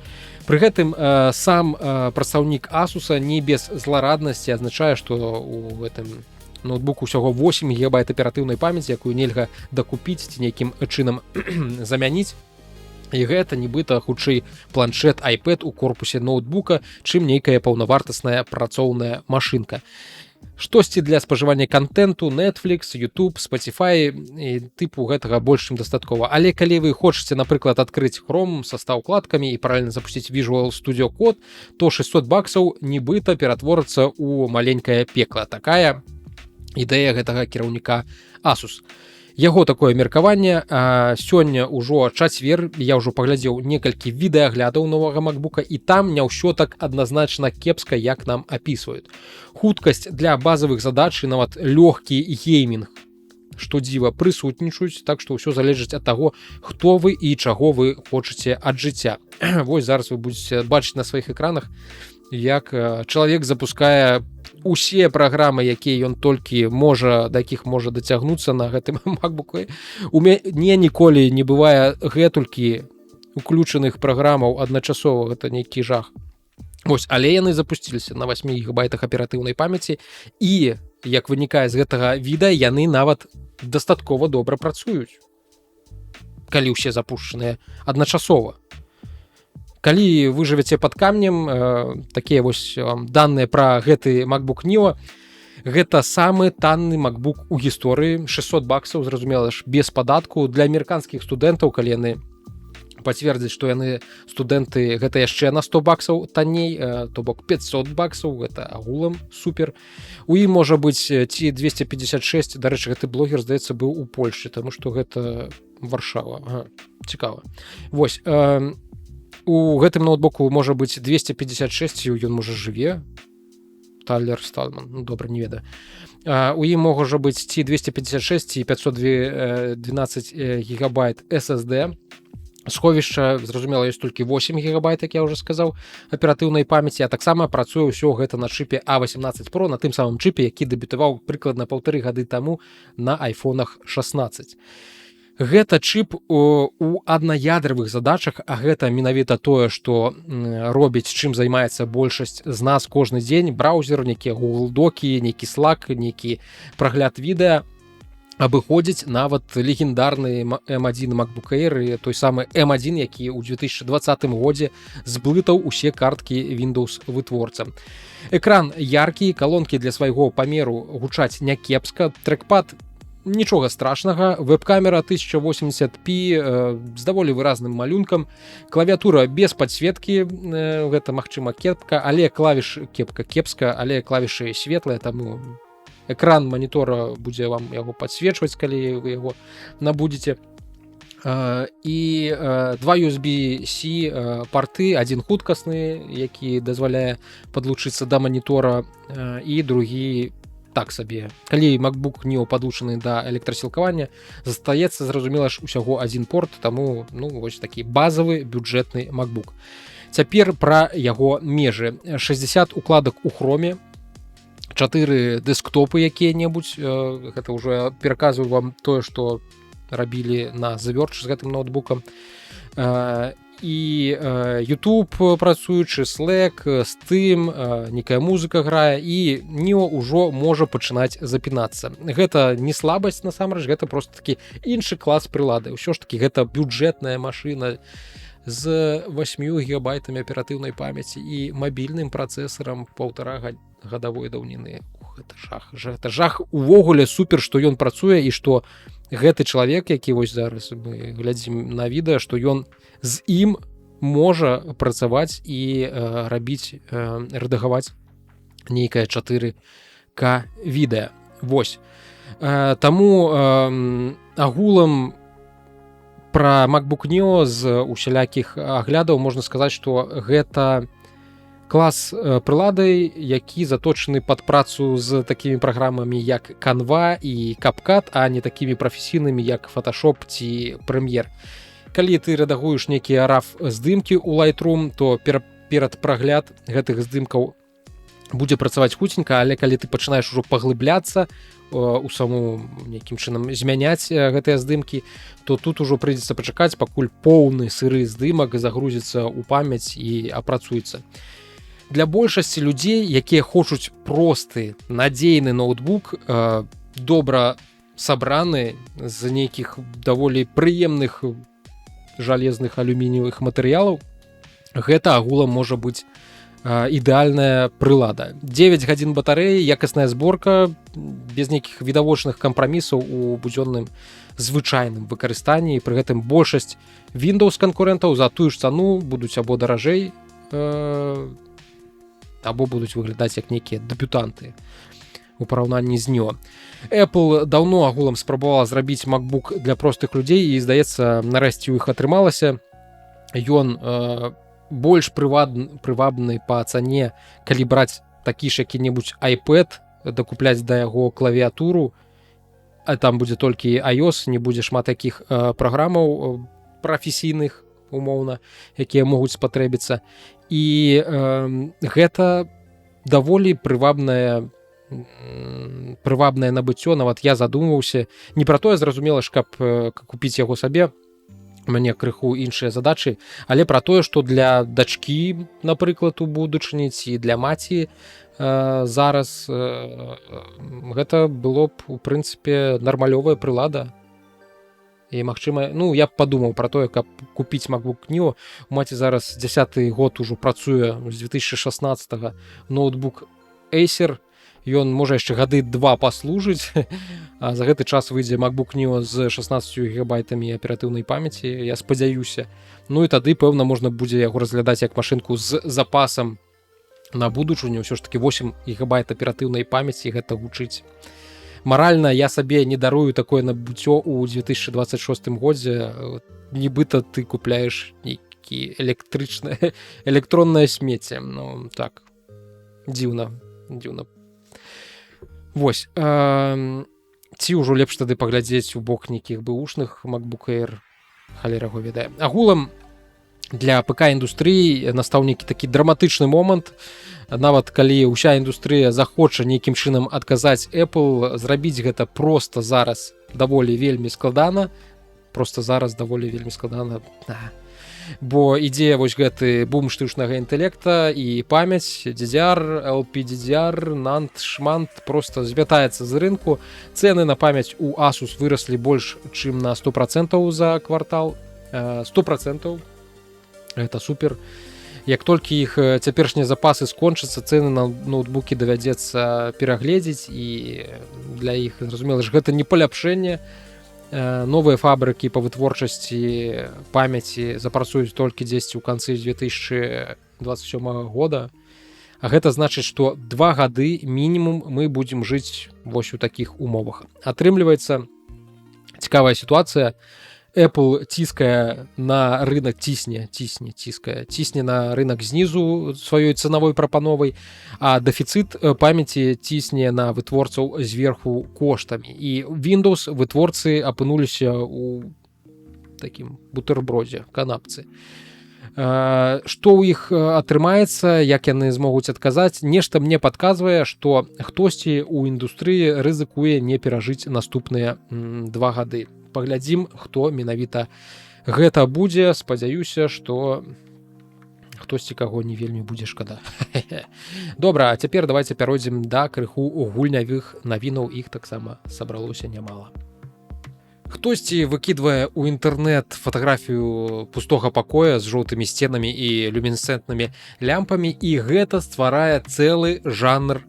Speaker 2: Пры гэтым сам прадстаўнік Asus не без злараднасці адзначае, што у гэтым ноутбуку ўсяго 8 гігабайт аператыўнай памяці, якую нельга дакупіць ці нейкім чынам замяніць. І гэта нібыта хутчэй планшет iPad у корпусе ноутбука, чым нейкая паўнавартасная працоўная машынка. Штосьці для спажывання контенту, Netflix, YouTube, Spotify і тыпу гэтага больш чым дастаткова. Але калі вы хочаце, напрыклад, адкрыць Chrome са 100 укладкамі і паралельна запусціць Visual Studio Code, то $600 нібыта ператворыцца ў маленькае пекла. Такая ідэя гэтага кіраўніка Asus. Яго такое меркаванне. Сёння ўжо чацвер, я ўжо паглядзеў некалькі відэаглядаў новага MacBookа, і там не ўсё так адназначна кепска, як нам апісваюць. Хуткасць для базавых задач і нават лёгкі геймінг, што дзіва, прысутнічаюць, так што ўсё залежыць ад таго, хто вы і чаго вы хочаце ад жыцця. Вось зараз вы будзеце бачыць на сваіх экранах, як чалавек запускае усе праграмы, якія ён толькі можа, да якіх можа дацягнуцца на гэтым MacBook. У мяне ніколі не бывае гэтулькі уключаных праграмаў адначасова, гэта нейкі жах. Вось, але яны запусціліся на 8 гігабайтах аператыўнай памяці, і, як вынікае з гэтага відэа, яны нават дастаткова добра працуюць, калі ўсе запушчаныя адначасова. Калі вы жывяце пад камнем, такія вось даныя пра гэты MacBook Neo, гэта самы танны MacBook у гісторыі, $600, зразумела ж, без падатку. Для амерыканскіх студэнтаў, калі яны пацвердзяць, што яны студэнты, гэта яшчэ на $100 танней, то бок $500, гэта агулам супер. У ім можа быць ці 256, дарэчы, гэты блогер, здаецца, быў у Польшчы, таму што гэта Варшава. Цікава. Вось, у гэтым ноутбуку можа быць 256, ён можа жыве. Талер Сталман, добра, не ведаю. У ім можа быць ці 256, ці 512 гігабайт SSD. Сховішча, зразумела, ёсць толькі 8 гігабайт, як я ўжо сказаў, аператыўнай памяці, а таксама працуе ўсё гэта на чыпе A18 Pro, на тым самым чыпе, які дэбютаваў прыкладна 1,5 гады таму на айфонах 16. Гэта чып у аднаядравых задачах, а гэта менавіта тое, што робіць, чым займаецца большасць з нас кожны дзень. Браузер, нейкія Google Докі, нейкі Slack, нейкі прагляд відэа абыходзіць нават легендарны M1 MacBook Air і той самы M1, які ў 2020 годзе зблытаў усе карткі Windows вытворца. Экран яркі, калонкі для свайго памеру гучаць някепска, трэкпад нічога страшнага, веб-камера 1080p з даволі выразным малюнкам, клавіатура без падсветкі, гэта магчыма кепка, але клавіш кепска, але клавішы светлыя, таму экран манітора будзе вам яго падсвечваць, калі вы яго набудзеце. І два USB-C парты, адзін хуткасны, які дазваляе падлучыцца да манітора, і другі так сабе. Калі MacBook Neo падлучаны да электрасілкавання, застаецца, зразумела ж, усяго адзін порт, таму, вось такі базавы бюджэтны MacBook. Цяпер пра яго межы. 60 укладак у Chrome, 4 дэсктопы якія-небудзь, гэта ўжо пераказваю вам тое, што рабілі на The Verge з гэтым ноутбукам. І YouTube працуючы, Slack, Steam, некая музыка грае, і Neo ўжо можа пачынаць запінацца. Гэта не слабасць, насамрэч, гэта просто такі іншы клас прылады. Усё ж такі гэта бюджэтная машына з 8 гігабайтамі аператыўнай памяці і мабільным працэсарам 1,5-гадавой даўніны. Гэта жах. Гэта жах. Увогуле супер, што ён працуе і што гэты чалавек, які вось зараз мы глядзім на відэа, што ён з ім можа працаваць і рабіць, рэдагаваць нейкае 4К відэа. Вось. Таму агулам пра MacBook Neo з усялякіх аглядаў можна сказаць, што гэта клас прыладай, які заточаны пад працу з такімі праграмамі, як Canva і CapCut, а не такімі прафесійнымі, як Photoshop ці Premiere. Калі ты рэдагуеш нейкія RAW здымкі ў Lightroom, то перад прагляд гэтых здымкаў будзе працаваць хуценька, але калі ты пачынаеш ужо паглыбляцца у саму нейкім чынам змяняць гэтыя здымкі, то тут ужо прыйдзецца пачакаць, пакуль поўны сыры здымак загрузіцца ў памяць і апрацуецца. Для большасці людзей, якія хочуць просты надзейны ноутбук, добра сабраны з нейкіх даволі прыемных жалезных алюмініевых матэрыялаў, гэта агулам можа быць ідэальная прылада. 9 гадзін батарэі, якасная зборка, без нейкіх відавочных кампрамісаў у будзённым звычайным выкарыстанні. Пры гэтым большасць Windows канкурэнтаў за тую ж цану будуць або даражэй, або будуць выглядаць як нейкія дэбютанты у параўнанні з нё. Apple даўно агулам спрабавала зрабіць MacBook для простых людзей і, здаецца, нарэшце ў іх атрымалася. Ён больш прывабны па цане, калі браць такі ж які-небудзь iPad, дакупляць да яго клавіатуру, а там будзе толькі iOS, не будзе шмат такіх праграмаў прафесійных, умоўна, якія могуць спатрэбіцца. І гэта даволі прывабнае набыццё. Нават я задумваўся не пра тое, зразумела ж, каб купіць яго сабе, у мяне крыху іншыя задачы, але пра тое, што для дачкі, напрыклад, у будучыні ці для маці зараз гэта было б, у прынцыпе, нармалёвая прылада. І, магчыма, я б падумаў пра тое, каб купіць MacBook Neo. У маці зараз 10-й год ужо працуе з 2016-го ноутбук Acer. Ён можа яшчэ гады 2 паслужыць, а за гэты час выйдзе MacBook Neo з 16 гігабайтамі аператыўнай памяці, я спадзяюся. І тады, пэўна, можна будзе яго разглядаць як машынку з запасам на будучыню. Ўсё ж такі 8 гігабайт аператыўнай памяці, гэта гучыць. Маральна я сабе не дарую такое набыццё ў 2026 годзе. Нібыта ты купляеш нейкі электроннае смецце. Так, дзіўна. Вось, ці ўжо лепш тады паглядзець у бок нейкіх бэушных MacBook Air, халера яго ведае. Агулам для ПК-індустрыі настаў нейкі такі драматычны момант. Нават калі ўся індустрыя захоча нейкім чынам адказаць Apple, зрабіць гэта проста зараз даволі вельмі складана. Бо ідзе вось гэты бум штучнага інтэлекта і памяць, DDR, LPDDR, NAND, шмант проста звятаецца з рынку. Цэны на памяць у Asus выраслі больш, чым на 100% за квартал. 100%. Гэта супер. Як толькі іх цяперашнія запасы скончацца, цэны на ноутбукі давядзецца перагледзець, і для іх, зразумела ж, гэта не паляпшэнне. Новыя фабрыкі па вытворчасці памяці запрацуюць толькі дзесьці ў канцы 2027 года. А гэта значыць, што 2 гады мінімум мы будзем жыць вось у такіх умовах. Атрымліваецца цікавая сітуацыя. Apple ціскае на рынок, цісне на рынок знізу сваёй цанавой прапановай, а дэфіцыт памяці цісне на вытворцаў зверху коштамі. І Windows вытворцы апынуліся ў такім бутэрбродзе, канапцы. Што ў іх атрымаецца, як яны змогуць адказаць, нешта мне падказвае, што хтосьці ў індустрыі рызыкуе не перажыць наступныя 2 гады. Паглядзім, хто менавіта гэта будзе. Спадзяюся, што хтосьці каго не вельмі будзе шкада. Добра, а цяпер давайте пяройдзем да крыху гульнявых навінаў. Іх таксама сабралося нямала. Хтосьці выкідвае ў інтэрнэт фатаграфію пустога пакоя з жоўтымі сценамі і люмінесцэнтнымі лямпамі, і гэта стварае цэлы жанр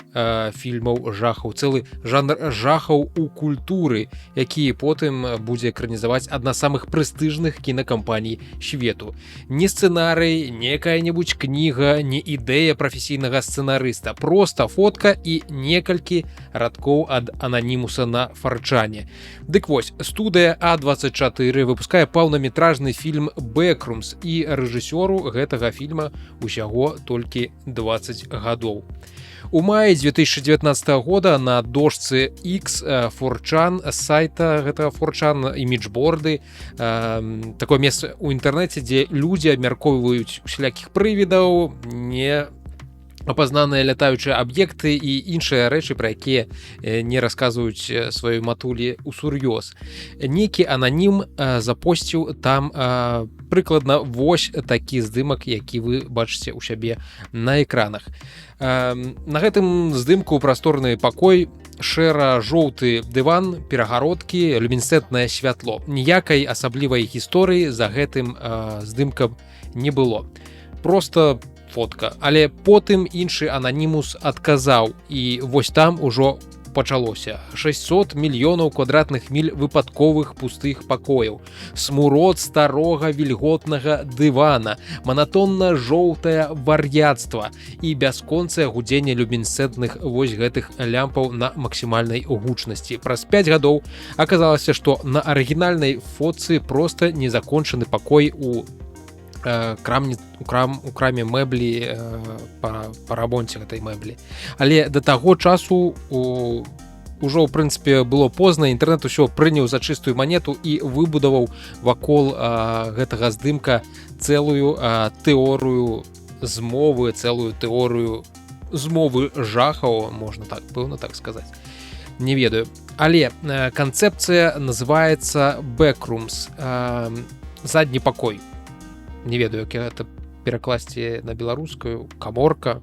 Speaker 2: фільмаў жахаў, цэлы жанр жахаў у культуры, які потым будзе экранізаваць адна з самых прэстыжных кінакампаній свету. Не сцэнарый, не якая-небудзь кніга, не ідэя прафесійнага сцэнарыста, проста фотка і некалькі радкоў ад ананімуса на фарчане. Дык вось, студыя А24 выпускае паўнаметражны фільм «Backrooms», і рэжысёру гэтага фільма усяго толькі 20 гадоў. У маі 2019 года на дошцы X 4chan з сайта гэтага 4chan іміджборды, такое месца ў інтэрнэце, дзе людзі абмяркоўваюць усялякіх прывідаў, не апазнаныя лятаючыя аб'екты і іншыя рэчы, пра якія не расказваюць сваёй матулі ўсур'ёз. Нейкі ананім запосціў там прыкладна вось такі здымак, які вы бачыце ў сябе на экранах. На гэтым здымку прасторны пакой, шэра-жоўты дыван, перагародкі, люмінесцэнтнае святло. Ніякай асаблівай гісторыі за гэтым здымкам не было. Просто фотка. Але потым іншы ананімус адказаў, і вось там ужо пачалося. 600 мільёнаў квадратных міль выпадковых пустых пакояў, смурод старога вільготнага дывана, манатонна жоўтае вар'яцтва і бясконцае гудзенне люмінесцэнтных вось гэтых лямпаў на максімальнай гучнасці. Праз 5 гадоў аказалася, што на арыгінальнай фотцы проста незакончаны пакой у краме мэблі па рамонце гэтай мэблі. Але да таго часу ужо ў прынцыпе было позна, інтэрнэт усё прыняў за чыстую манету і выбудаваў вакол гэтага здымка цэлую тэорыю змовы, цэлую тэорыю змовы жахаў, можна так, пэўна так сказаць. Не ведаю. Але канцэпцыя называецца Backrooms, задні пакой. Не ведаю, як гэта перакласці на беларускую, каморка.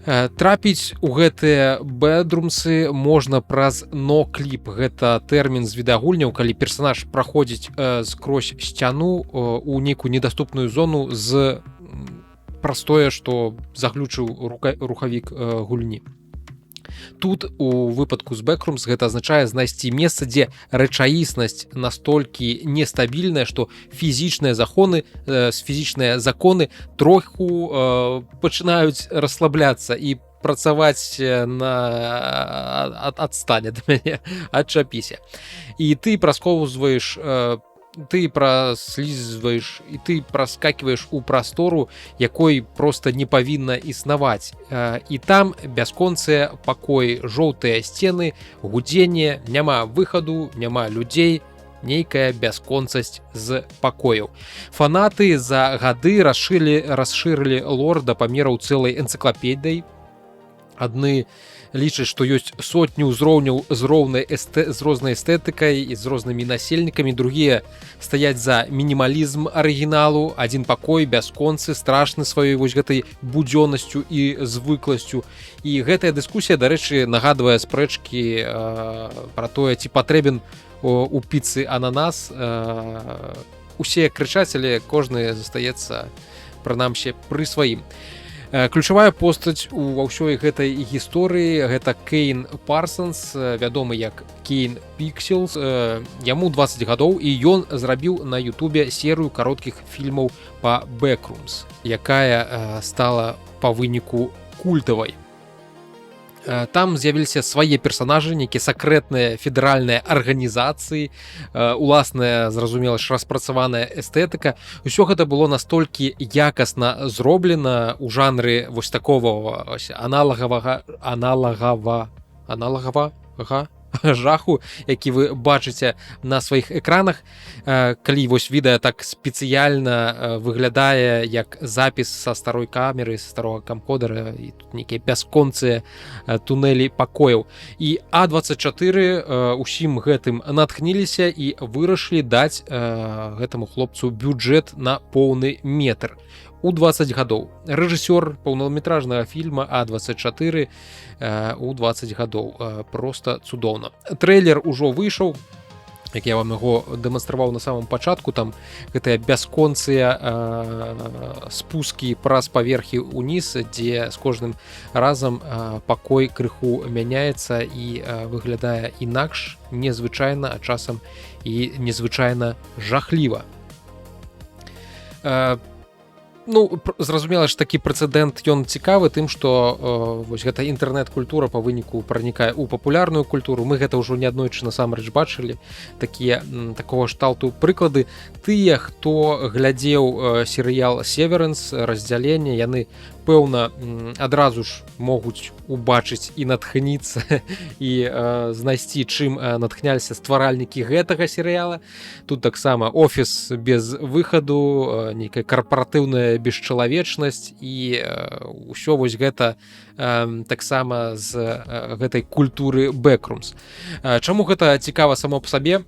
Speaker 2: Трапіць у гэтыя бэдрумсы можна праз нокліп. Гэта тэрмін з відеагульняў, калі персанаж праходзіць скрозь сцяну у нейкую недаступную зону праз тое, што заглючыў рухавік гульні. Тут у выпадку з Backrooms гэта азначае знайсці месца, дзе рэчаіснасць настолькі нестабільная, што фізічныя законы троху пачынаюць расслабляцца і працаваць адстань ад мяне, адчапіся. І ты праскоўваеш, ты праслізваеш і ты праскакиваеш у прастору, якой просто не павінна існаваць. І там бясконцыя пакоі, жоўтыя сцены, гудзенне, няма выхаду, няма людзей, нейкая бясконцасць з пакояў. Фанаты за гады расшырылі лор да памераў цэлай энцыклапедыяй. Адны лічаць, што ёсць сотні ўзроўняў з рознай эстэтыкай і з рознымі насельнікамі, другія стаяць за мінімалізм арыгіналу, адзін пакой бясконцы, страшны сваёй вось гэтай будзённасцю і звыкласцю. І гэтая дыскусія, дарэчы, нагадвае спрэчкі пра тое, ці патрэбен у піцы ананас. Усе крычаць, але кожны застаецца прынамсі пры сваім. Ключавая постаць ва ўсёй гэтай гісторыі гэта Кейн Парсонс, вядомы як Кейн Пікселс. Яму 20 гадоў, і ён зрабіў на Ютубе серыю кароткіх фільмаў па Backrooms, якая стала па выніку культавай. Там з'явіліся свае персанажы, нейкія сакрэтныя федэральныя арганізацыі, уласная, зразумела ж, распрацаваная эстэтыка. Усё гэта было настолькі якасна зроблена ў жанры вось такого аналагавага жаху, які вы бачыце на сваіх экранах. Калі вось відэа так спецыяльна выглядае як запіс са старой камеры, са старога камкодера, і тут нейкія бясконцыя тунэлі пакояў. І А24 усім гэтым натхніліся і вырашылі даць гэтаму хлопцу бюджэт на поўны метр. У 20 гадоў. Рэжысёр паўнаметражнага фільма А24 у 20 гадоў. Просто цудоўна. Трэйлер ужо выйшаў, як я вам яго дэманстраваў на самом пачатку. Там гэтыя бясконцыя спускі праз паверхі ўніз, дзе з кожным разам пакой крыху мяняецца і выглядае інакш, незвычайна, а часам і незвычайна жахліва. Ну, зразумела ж, такі прэцэдэнт, ён цікавы тым, што вось гэта інтэрнэт-культура па выніку пранікае ў папулярную культуру. Мы гэта ўжо неаднойчы насамрэч бачылі, такога шталту прыклады. Тыя, хто глядзеў серыял «Северэнс», раздзяленне, яны напэўна адразу ж могуць убачыць і натхніцца і знайсці, чым натхняліся стваральнікі гэтага серыяла. Тут таксама офіс без выхаду, нейкая карпаратыўная бесчалавечнасць і ўсё вось гэта таксама з гэтай культуры бэкрумс. Чаму гэта цікава само па сабе?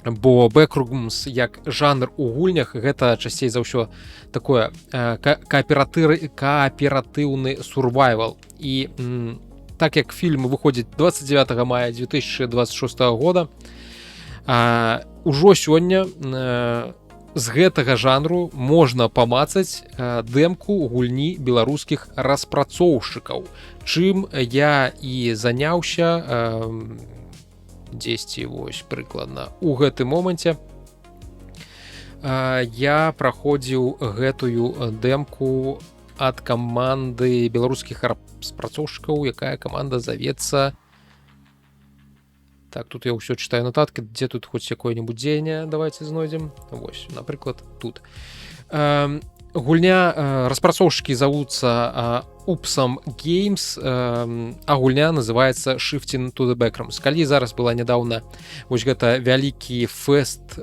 Speaker 2: Бо бэкрумс як жанр у гульнях гэта часцей за ўсё такое кааператыўны сурвайвал. І так як фільм выходзіць 29 мая 2026 года, ужо сёння з гэтага жанру можна памацаць дэмку гульні беларускіх распрацоўшчыкаў, чым я і заняўся дзесьці вось прыкладна у гэтым моманце. Я праходзіў гэтую дэмку ад каманды беларускіх распрацоўшчыкаў, якая каманда завецца. Так, тут я ўсё читаю нотатки, дзе тут хоць якое-нибудь дзеянне давайте знойдзем. Вось, напрыклад, тут. Гульня, распрацоўшчыкі завуцца Upsum Games, а гульня называецца Shifting to the Backrooms. Калі зараз была нядаўна вось гэта вялікі фэст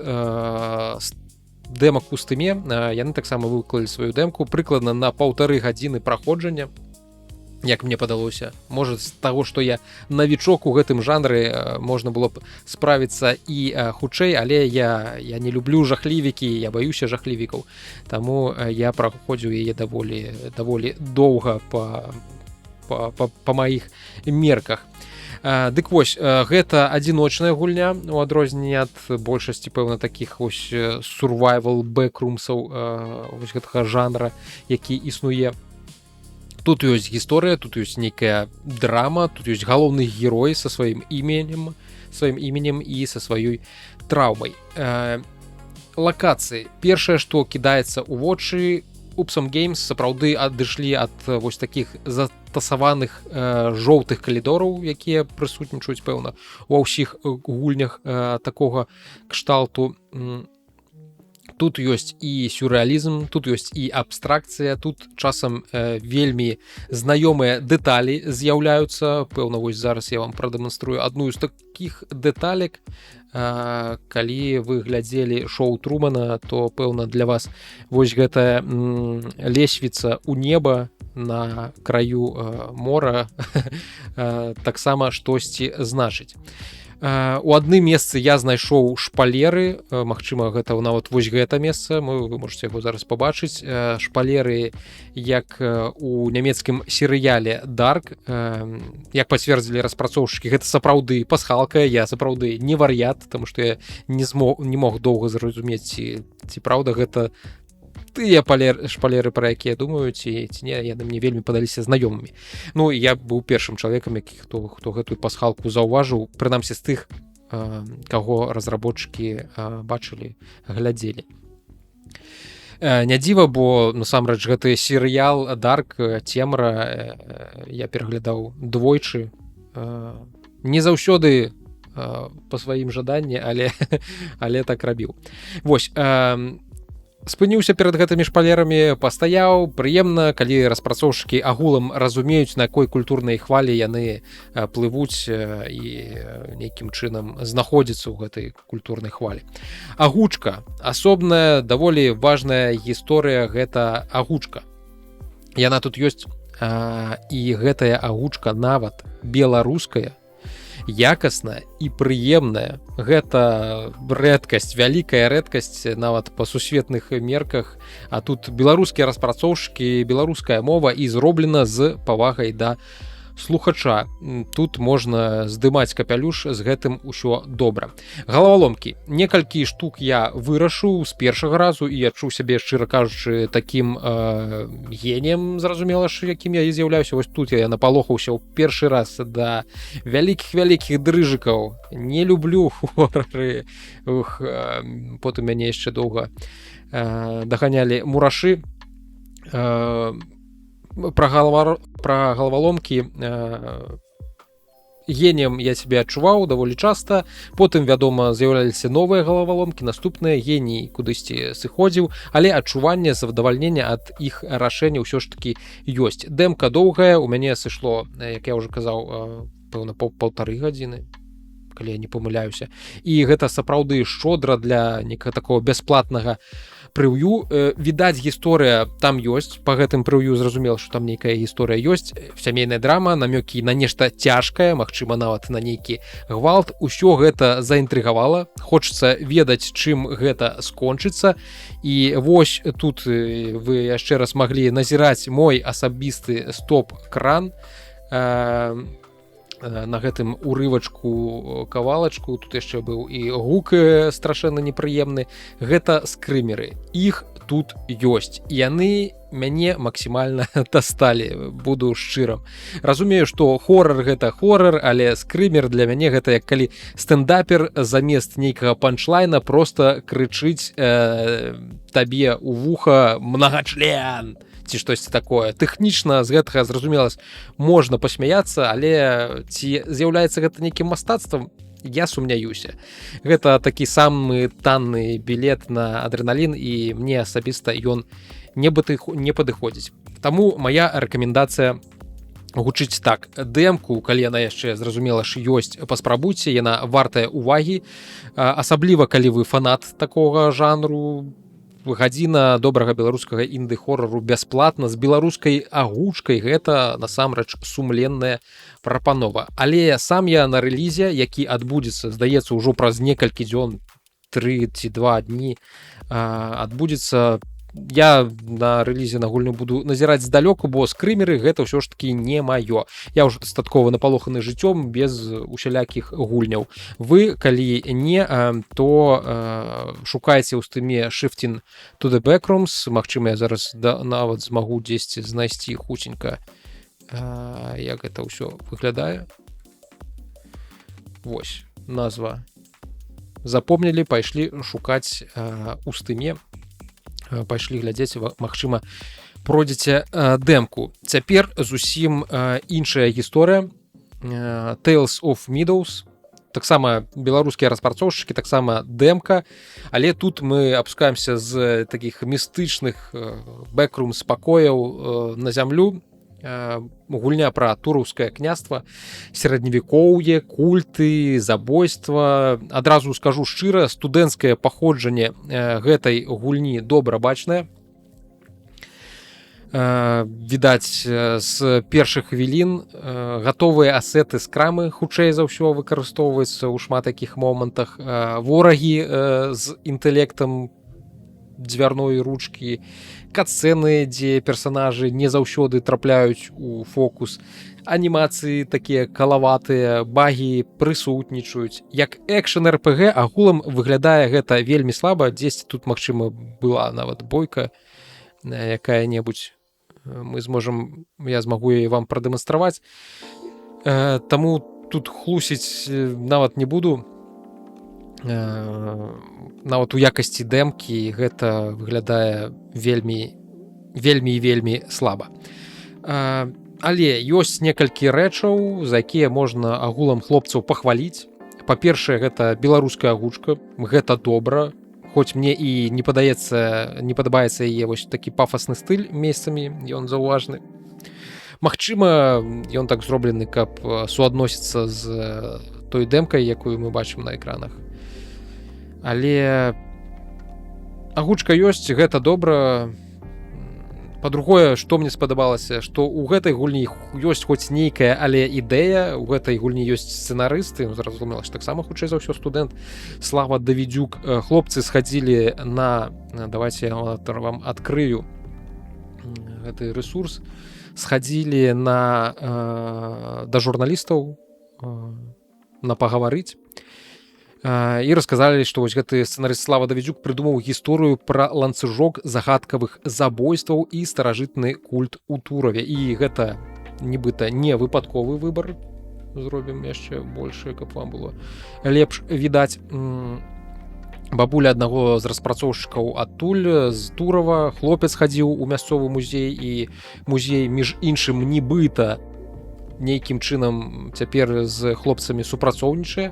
Speaker 2: дэмак у стыме, яны таксама выклалі сваю дэмку прыкладна на 1,5 гадзіны праходжання, як мне падалося. Можа, з таго, што я навічок у гэтым жанры, можна было б справіцца і хутчэй, але я не люблю жахлівікі, я баюся жахлівікаў. Таму я праходзіў яе даволі доўга па маіх мерках. Дык вось, гэта адзіночная гульня, у адрозненне ад большасці, пэўна, такіх вось сурвайвал бэкрумсаў вось гэтага жанра, які існуе. Тут ёсць гісторыя, тут ёсць нейкая драма, тут ёсць галоўны герой са сваім іменем і са сваёй траўмай. Лакацыі. Першае, што кідаецца ў вочы, Upsum Games сапраўды адышлі ад вось такіх затасаваных жоўтых калідораў, якія прысутнічаюць, пэўна, ва ўсіх гульнях такога кшталту. Тут ёсць і сюррэалізм, тут ёсць і абстракцыя, тут часам вельмі знаёмыя дэталі з'яўляюцца. Пэўна, вось зараз я вам прадэманструю адну з такіх дэталек. Калі вы глядзелі шоу Трумана, то, пэўна, для вас вось гэтая лесвіца ў неба на краю мора таксама штосьці значыць. У адным месцы я знайшоў шпалеры, магчыма, гэта нават вось гэта месца, вы можете яго зараз пабачыць. Шпалеры, як у нямецкім серыяле Dark, як пацвердзілі распрацоўшчыкі, гэта сапраўды пасхалка, я сапраўды не вар'ят, таму што я не мог доўга зразумець, ці праўда гэта тыя шпалеры, пра якія думаю, ці не, яны мне вельмі падаліся знаёмымі. Ну, я быў першым чалавекам, хто гэтую пасхалку заўважыў, прынамсі з тых, каго разработчыкі бачылі, глядзелі. Не дзіва, бо насамрэч гэты серыял Dark, Цемра я пераглядаў двойчы. Не заўсёды па сваім жаданні, але так рабіў. Вось, спыніўся перад гэтымі шпалерамі, пастаяў, прыемна, калі распрацоўшчыкі агулам разумеюць, на якой культурнай хвалі яны плывуць і нейкім чынам знаходзяцца ў гэтай культурнай хвалі. Агучка. Асобная, даволі важная гісторыя — гэта агучка. Яна тут ёсць, і гэтая агучка нават беларуская, якасная і прыемная. Гэта рэдкасць, вялікая рэдкасць нават па сусветных мерках. А тут беларускія распрацоўшчыкі, беларуская мова і зроблена з павагай да слухача. Тут можна здымаць капялюш, з гэтым усё добра. Галаваломкі. Некалькі штук я вырашыў з першага разу і адчуў сябе, шчыра кажучы, такім геніем, зразумела ж, якім я і з'яўляюся. Вось тут я напалохаўся ў першы раз да вялікіх дрыжыкаў. Не люблю хорары. Потым мяне яшчэ доўга даганялі мурашы. Пра галаваломкі геніем я себе адчуваў даволі часта, потым, вядома, з'яўляліся новыя галаваломкі, наступныя геній кудысьці сыходзіў, але адчуванне задавальнення ад іх рашэння ўсё ж такі ёсць. Дэмка доўгая, у мяне сышло, як я ўжо казаў, пэўна, паўтары гадзіны, калі я не памыляюся. І гэта сапраўды шчодра для некага такого бясплатнага прыв'ю. Відаць, гісторыя там ёсць, па гэтым прыв'ю зразумела, што там нейкая гісторыя ёсць, сямейная драма, намёкі на нешта цяжкае, магчыма, нават на нейкі гвалт. Усё гэта заінтрыгавала, хочацца ведаць, чым гэта скончыцца. І вось тут вы яшчэ раз маглі назіраць мой асабісты стоп-кран на гэтым урывачку кавалачку. Тут яшчэ быў і гук страшэнна непрыемны. Гэта скрымеры, іх тут ёсць, яны мяне максімальна дасталі, буду шчырым. Разумею, што хорар гэта хорар, але скрымер для мяне гэта як калі стендапер замест нейкага панчлайна просто крычыць табе ў вуха «Мнагачлен!» ці штосьці такое. Тэхнічна з гэтага, зразумела, можна пасмяяцца, але ці з'яўляецца гэта нейкім мастацтвам, я сумняюся. Гэта такі самы танны білет на адрэналін, і мне асабіста ён не падыходзіць. Таму мая рэкамендацыя гучыць так. Дэмку, калі яна яшчэ, зразумела ж, ёсць, паспрабуйце, яна вартая увагі, асабліва калі вы фанат такога жанру. Гадзіна добрага беларускага інды-хорару бясплатна з беларускай агучкай, гэта насамрэч сумленная прапанова. Але сам я на рэлізе, які адбудзецца, здаецца, ўжо праз некалькі дзён, 3 ці 2 дні адбудзецца. Я на рэлізе на гульню буду назіраць здалёку, бо скрымеры гэта ўсё ж такі не маё. Я ўжо дастаткова напалоханы жыццём без усялякіх гульняў. Вы, калі не, то шукайце ў стыме Shifting to the Backrooms. Магчыма, я зараз нават змагу дзесьці знайсці хуценька, як гэта ўсё выглядае. Вось, назва. Запомнілі, пайшлі шукаць у стыме. Пайшлі глядзець, магчыма, пройдзеце дэмку. Цяпер зусім іншая гісторыя. Tales of Meadows. Таксама беларускія распрацоўшчыкі, таксама дэмка. Але тут мы апускаемся з такіх містычных бэкрум спакояў на зямлю. Гульня пра тураўскае княства, сярэдневякоўе, культы, забойства. Адразу скажу шчыра, студэнцкае паходжанне гэтай гульні добра бачнае. Відаць, з першых хвілін гатовыя асеты з крамы хутчэй за ўсё выкарыстоўваюцца ў шмат якіх момантах. Ворагі з інтэлектам дзвярной ручкі, катсцэны, дзе персанажы не заўсёды трапляюць у фокус, анімацыі такія калаватыя, багі прысутнічаюць. Як экшн-РПГ агулам выглядае гэта вельмі слаба. Дзесьці тут, магчыма, была нават бойка якая-небудзь. Я змагу яе вам прадэманстраваць. Таму тут хлусіць нават не буду. Нават у якасці дэмкі гэта выглядае вельмі і вельмі слаба. Але ёсць некалькі рэчаў, за якія можна агулам хлопцаў пахваліць. Па-першае, гэта беларуская агучка. Гэта добра, хоць мне і не падабаецца яе вось такі пафасны стыль месцамі, ён заўважны. Магчыма, ён так зроблены, каб суадносіцца з той дэмкай, якую мы бачым на экранах. Але агучка ёсць, гэта добра. Па-другое, што мне спадабалася, што ў гэтай гульні ёсць хоць нейкая, але ідэя. У гэтай гульні ёсць сцэнарысты, зразумела, што таксама хутчэй за ўсё студэнт Слава Давідзюк. Хлопцы схадзілі на, давайте я вам адкрыю гэты рэсурс, схадзілі да журналістаў на пагаварыць. І расказалі, што вось гэты сцэнарыст Слава Давідзюк прыдумаў гісторыю пра ланцыжок загадкавых забойстваў і старажытны культ у Тураве. І гэта нібыта не выпадковы выбар. Зробім яшчэ больше, каб вам было лепш відаць. Бабуля аднаго з распрацоўшчыкаў адтуль, з Турава. Хлопец хадзіў у мясцовы музей, і музей, між іншым, нібыта нейкім чынам цяпер з хлопцамі супрацоўнічае.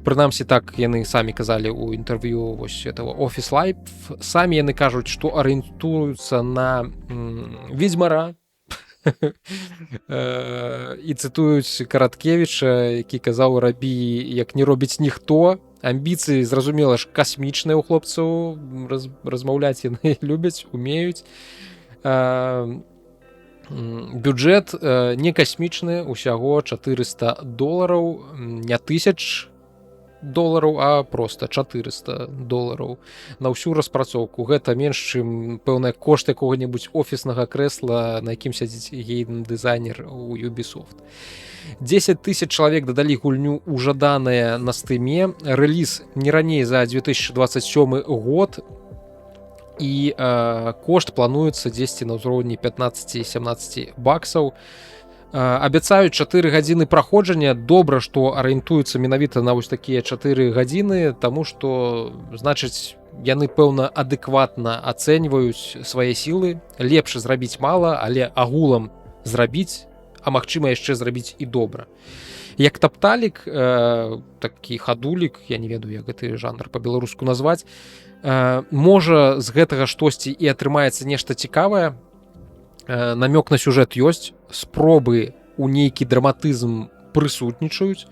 Speaker 2: Прынамсі так яны самі казалі ў інтэрв'ю вось этого Office Life. Самі яны кажуць, што арыентуюцца на ведзьмара і цытуюць Караткевіча, які казаў: рабі як не робіць ніхто. Амбіцыі, зразумела ж, касмічныя ў хлопцаў, размаўляць яны любяць, умеюць. Бюджэт не касмічны, усяго $400, не $1000, а просто $400 на ўсю распрацоўку. Гэта менш, чым пэўная кошт якога-небудзь офіснага крэсла, на якім сядзіць гейм-дызайнер у Ubisoft. 10 000 чалавек дадалі гульню ў жаданае на стыме. Рэліз не раней за 2027 год. І кошт плануецца дзесьці на ўзроўні $15-17. Абяцаюць 4 гадзіны праходжання. Добра, што арыентуюцца менавіта на вось такія 4 гадзіны, таму што, значыць, яны, пэўна, адэкватна ацэньваюць свае сілы. Лепш зрабіць мала, але агулам зрабіць, а магчыма яшчэ зрабіць і добра. Як тапталік, такі хадулік, я не ведаю, як гэты жанр па-беларуску назваць, можа з гэтага штосьці і атрымаецца нешта цікавае. Намёк на сюжэт ёсць, спробы ў нейкі драматызм прысутнічаюць,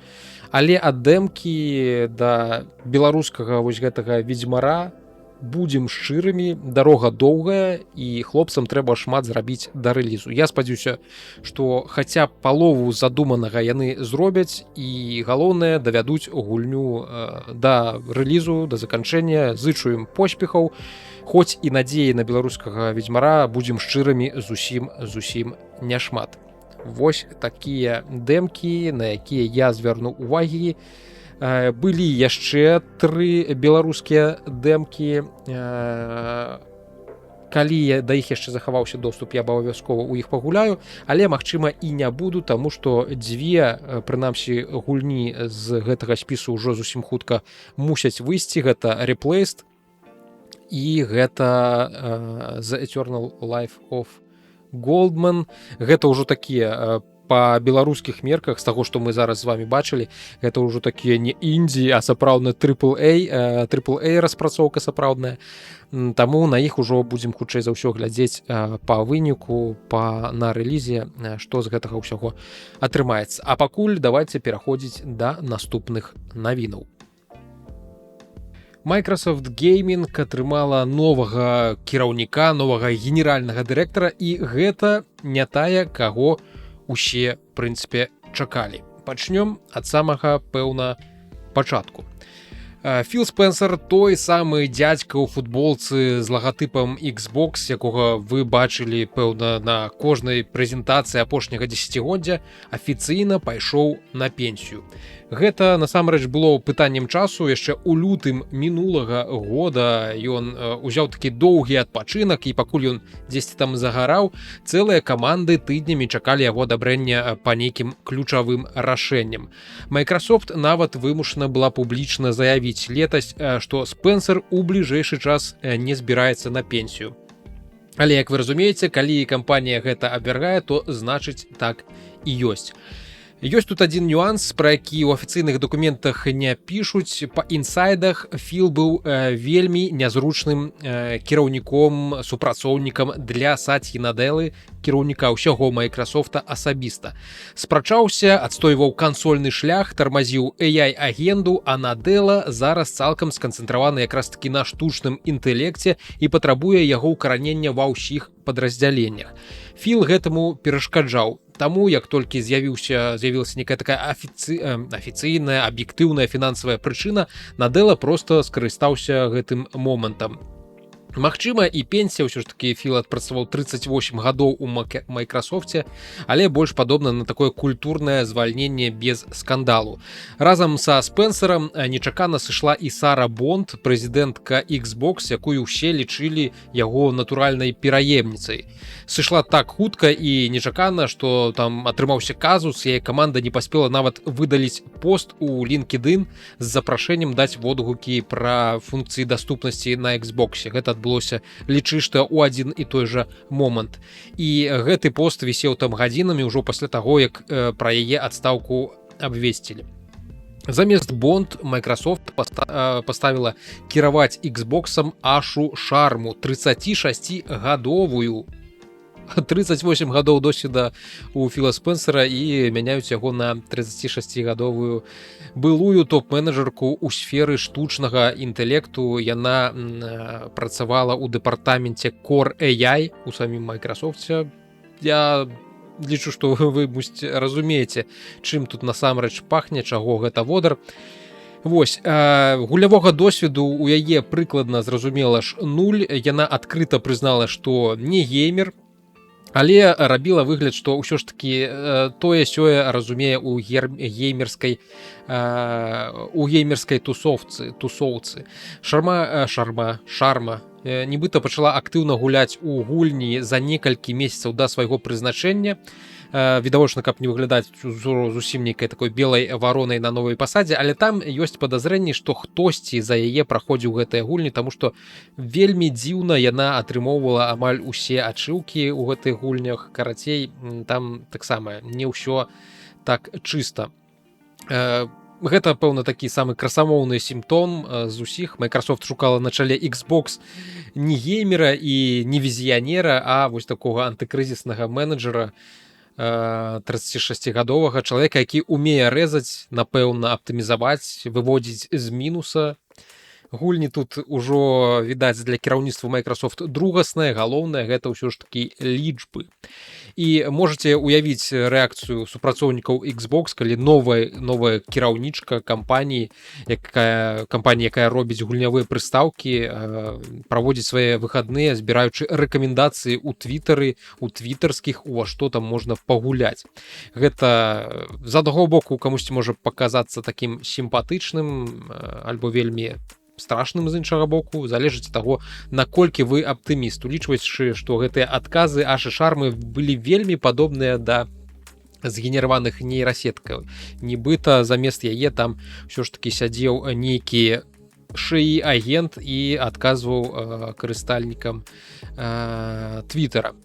Speaker 2: але ад дэмкі да беларускага вось гэтага ведзьмара, будзем шчырымі, дарога доўгая і хлопцам трэба шмат зрабіць да рэлізу. Я спадзяюся, што хаця б палову задуманага яны зробяць і, галоўнае, давядуць гульню да рэлізу, да заканчэння. Зычу ім поспехаў, хоць і надзеі на беларускага ведзьмара, будзем шчырымі, зусім няшмат. Вось такія дэмкі, на якія я звярну увагі. Былі яшчэ 3 беларускія дэмкі. Калі да іх яшчэ захаваўся доступ, я абавязкова ў іх пагуляю, але, магчыма, і не буду, таму што 2, прынамсі, гульні з гэтага спісу ўжо зусім хутка мусяць выйсці. Гэта Replaced і гэта The Eternal Life of Goldman. Гэта ўжо такія па беларускіх мерках, з таго, што мы зараз з вами бачылі, гэта ўжо такія не індзі, а сапраўдна AAA распрацоўка сапраўдная. Таму на іх ужо будзем хутчэй за ўсё глядзець па выніку, на рэлізе, што з гэтага ўсяго атрымаецца. А пакуль давайце пераходзіць да наступных навінаў. Microsoft Gaming атрымала новага кіраўніка, новага генеральнага дырэктара, і гэта не тая, каго усе, в прынцыпе, чакалі. Пачнём ад самага, пэўна, пачатку. Філ Спенсер, той самы дзядзька ў футболцы з лагатыпам Xbox, якога вы бачылі, пэўна, на кожнай прэзентацыі апошняга дзесяцігоддзя, афіцыйна пайшоў на пенсію. Гэта, насамрэч, было пытаннем часу. Яшчэ ў лютым мінулага года ён узяў такі доўгі адпачынак, і пакуль ён дзесьці там загараў, цэлыя каманды тыднямі чакалі яго адабрэння па нейкім ключавым рашэнням. Microsoft нават вымушана была публічна заявіць летась, што Спенсер у бліжэйшы час не збіраецца на пенсію. Але, як вы разумееце, калі кампанія гэта абвяргае, то значыць так і ёсць. Ёсць тут адзін нюанс, пра які ў афіцыйных дакументах не пішуць. Па інсайдах Філ быў вельмі нязручным кіраўніком, супрацоўнікам для Саці Надэлы, кіраўніка ўсяго Майкрасофта асабіста. Спрачаўся, адстойваў кансольны шлях, тармазіў AI-агенду, а Надэла зараз цалкам сканцэнтраваны якраз-такі на штучным інтэлекце і патрабуе яго ўкаранення ва ўсіх падраздзяленнях. Філ гэтаму перашкаджаў. Таму, як толькі з'явілася некая такая афіцыйная, аб'ектыўная фінансавая прычына, Надэла проста скарыстаўся гэтым момантам. Магчыма, і пенсія ўсё ж такі Філ адпрацаваў 38 гадоў у Майкрасофце, але больш падобна на такое культурнае звальненне без скандалу. Разам са Спенсерам нечакана сышла і Сара Бонд, прэзідэнтка Xbox, якую ўсе лічылі яго натуральнай пераемніцай. Сышла так хутка і нечакана, што там атрымаўся казус, яе каманда не паспела нават выдаліць пост у LinkedIn з запрашэннем даць водгукі пра функцыі даступнасці на Xbox. Гэта адбылося, лічы, што ў адзін і той жа момант. І гэты пост вісеў там гадзінамі ўжо пасля таго, як пра яе адстаўку абвесцілі. Замест Бонд Microsoft паставіла кіраваць Xbox'ам Ашу Шарму, 36гадовую. 38 гадоў досведа у Філа Спенсера і мяняюць яго на 36гадовую былую топ-менеджерку ў сферы штучнага інтэлекту. Яна працавала ў дэпартаменце Core AI у самім Microsoft. Я лічу, што вы разумееце, чым тут насамрэч пахне, чаго гэта водар. Вось, гулявога досведу у яе прыкладна, зразумела ж, 0. Яна адкрыта прызнала, што не геймер, але рабіла выгляд, што ўсё ж такі тое-сёе разумее у геймерскай тусоўцы. Шарма нібыта пачала актыўна гуляць у гульні за некалькі месяцаў да свайго прызначэння. Відавочна, каб не выглядаць зусім нейкай такой белай варонай на новай пасадзе, але там ёсць падазрэнні, што хтосьці за яе праходзіў гэтыя гульні, таму што вельмі дзіўна яна атрымоўвала амаль усе ачыўкі ў гэтых гульнях. Карацей, там таксама не ўсё так чыста. Гэта, пэўна, такі самы красамоўны сімптом з усіх. Microsoft шукала на чале Xbox не геймера і не візіянера, а вось такога антыкрызіснага менеджера, 36гадовага чалавека, які умее рэзаць, напэўна, аптымізаваць, выводзіць з мінуса. Гульні тут ужо, відаць, для кіраўніцтва Microsoft другаснае, галоўнае, гэта ўсё ж такі лічбы. І можаце уявіць рэакцыю супрацоўнікаў Xbox, калі новая кіраўнічка кампаніі, якая робіць гульнявыя прыстаўкі, праводзіць свае выхадныя, збіраючы рэкамендацыі ў твітары, у твітарскіх, ува што там можна пагуляць. Гэта з аднаго боку камусьці можа паказацца такім сімпатычным альбо вельмі страшным з іншага боку, залежыць ад таго, наколькі вы аптыміст. Улічваючы, што гэтыя адказы Ашы Шармы былі вельмі падобныя да згенераваных нейрасеткаў. Нібыта замест яе там ўсё ж такі сядзеў нейкі шыі-агент і адказваў карыстальнікам твітара.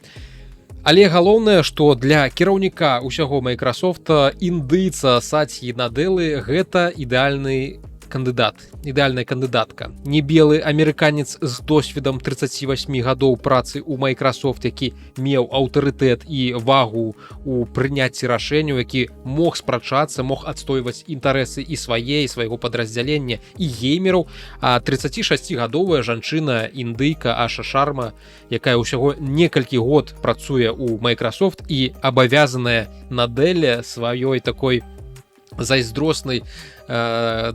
Speaker 2: Але галоўнае, што для кіраўніка ўсяго Microsoft індыйца Сатьі Надэлы гэта ідэальная кандыдатка. Не белы амерыканец з досведам 38 гадоў працы ў Microsoft, які меў аўтарытэт і вагу ў прыняцці рашэнняў, які мог спрачацца, мог адстойваць інтарэсы і свае, і свайго падраздзялення, і геймераў, а 36гадовая жанчына індыйка Аша Шарма, якая ўсяго некалькі год працуе ў Microsoft і абавязаная Надэле сваёй такой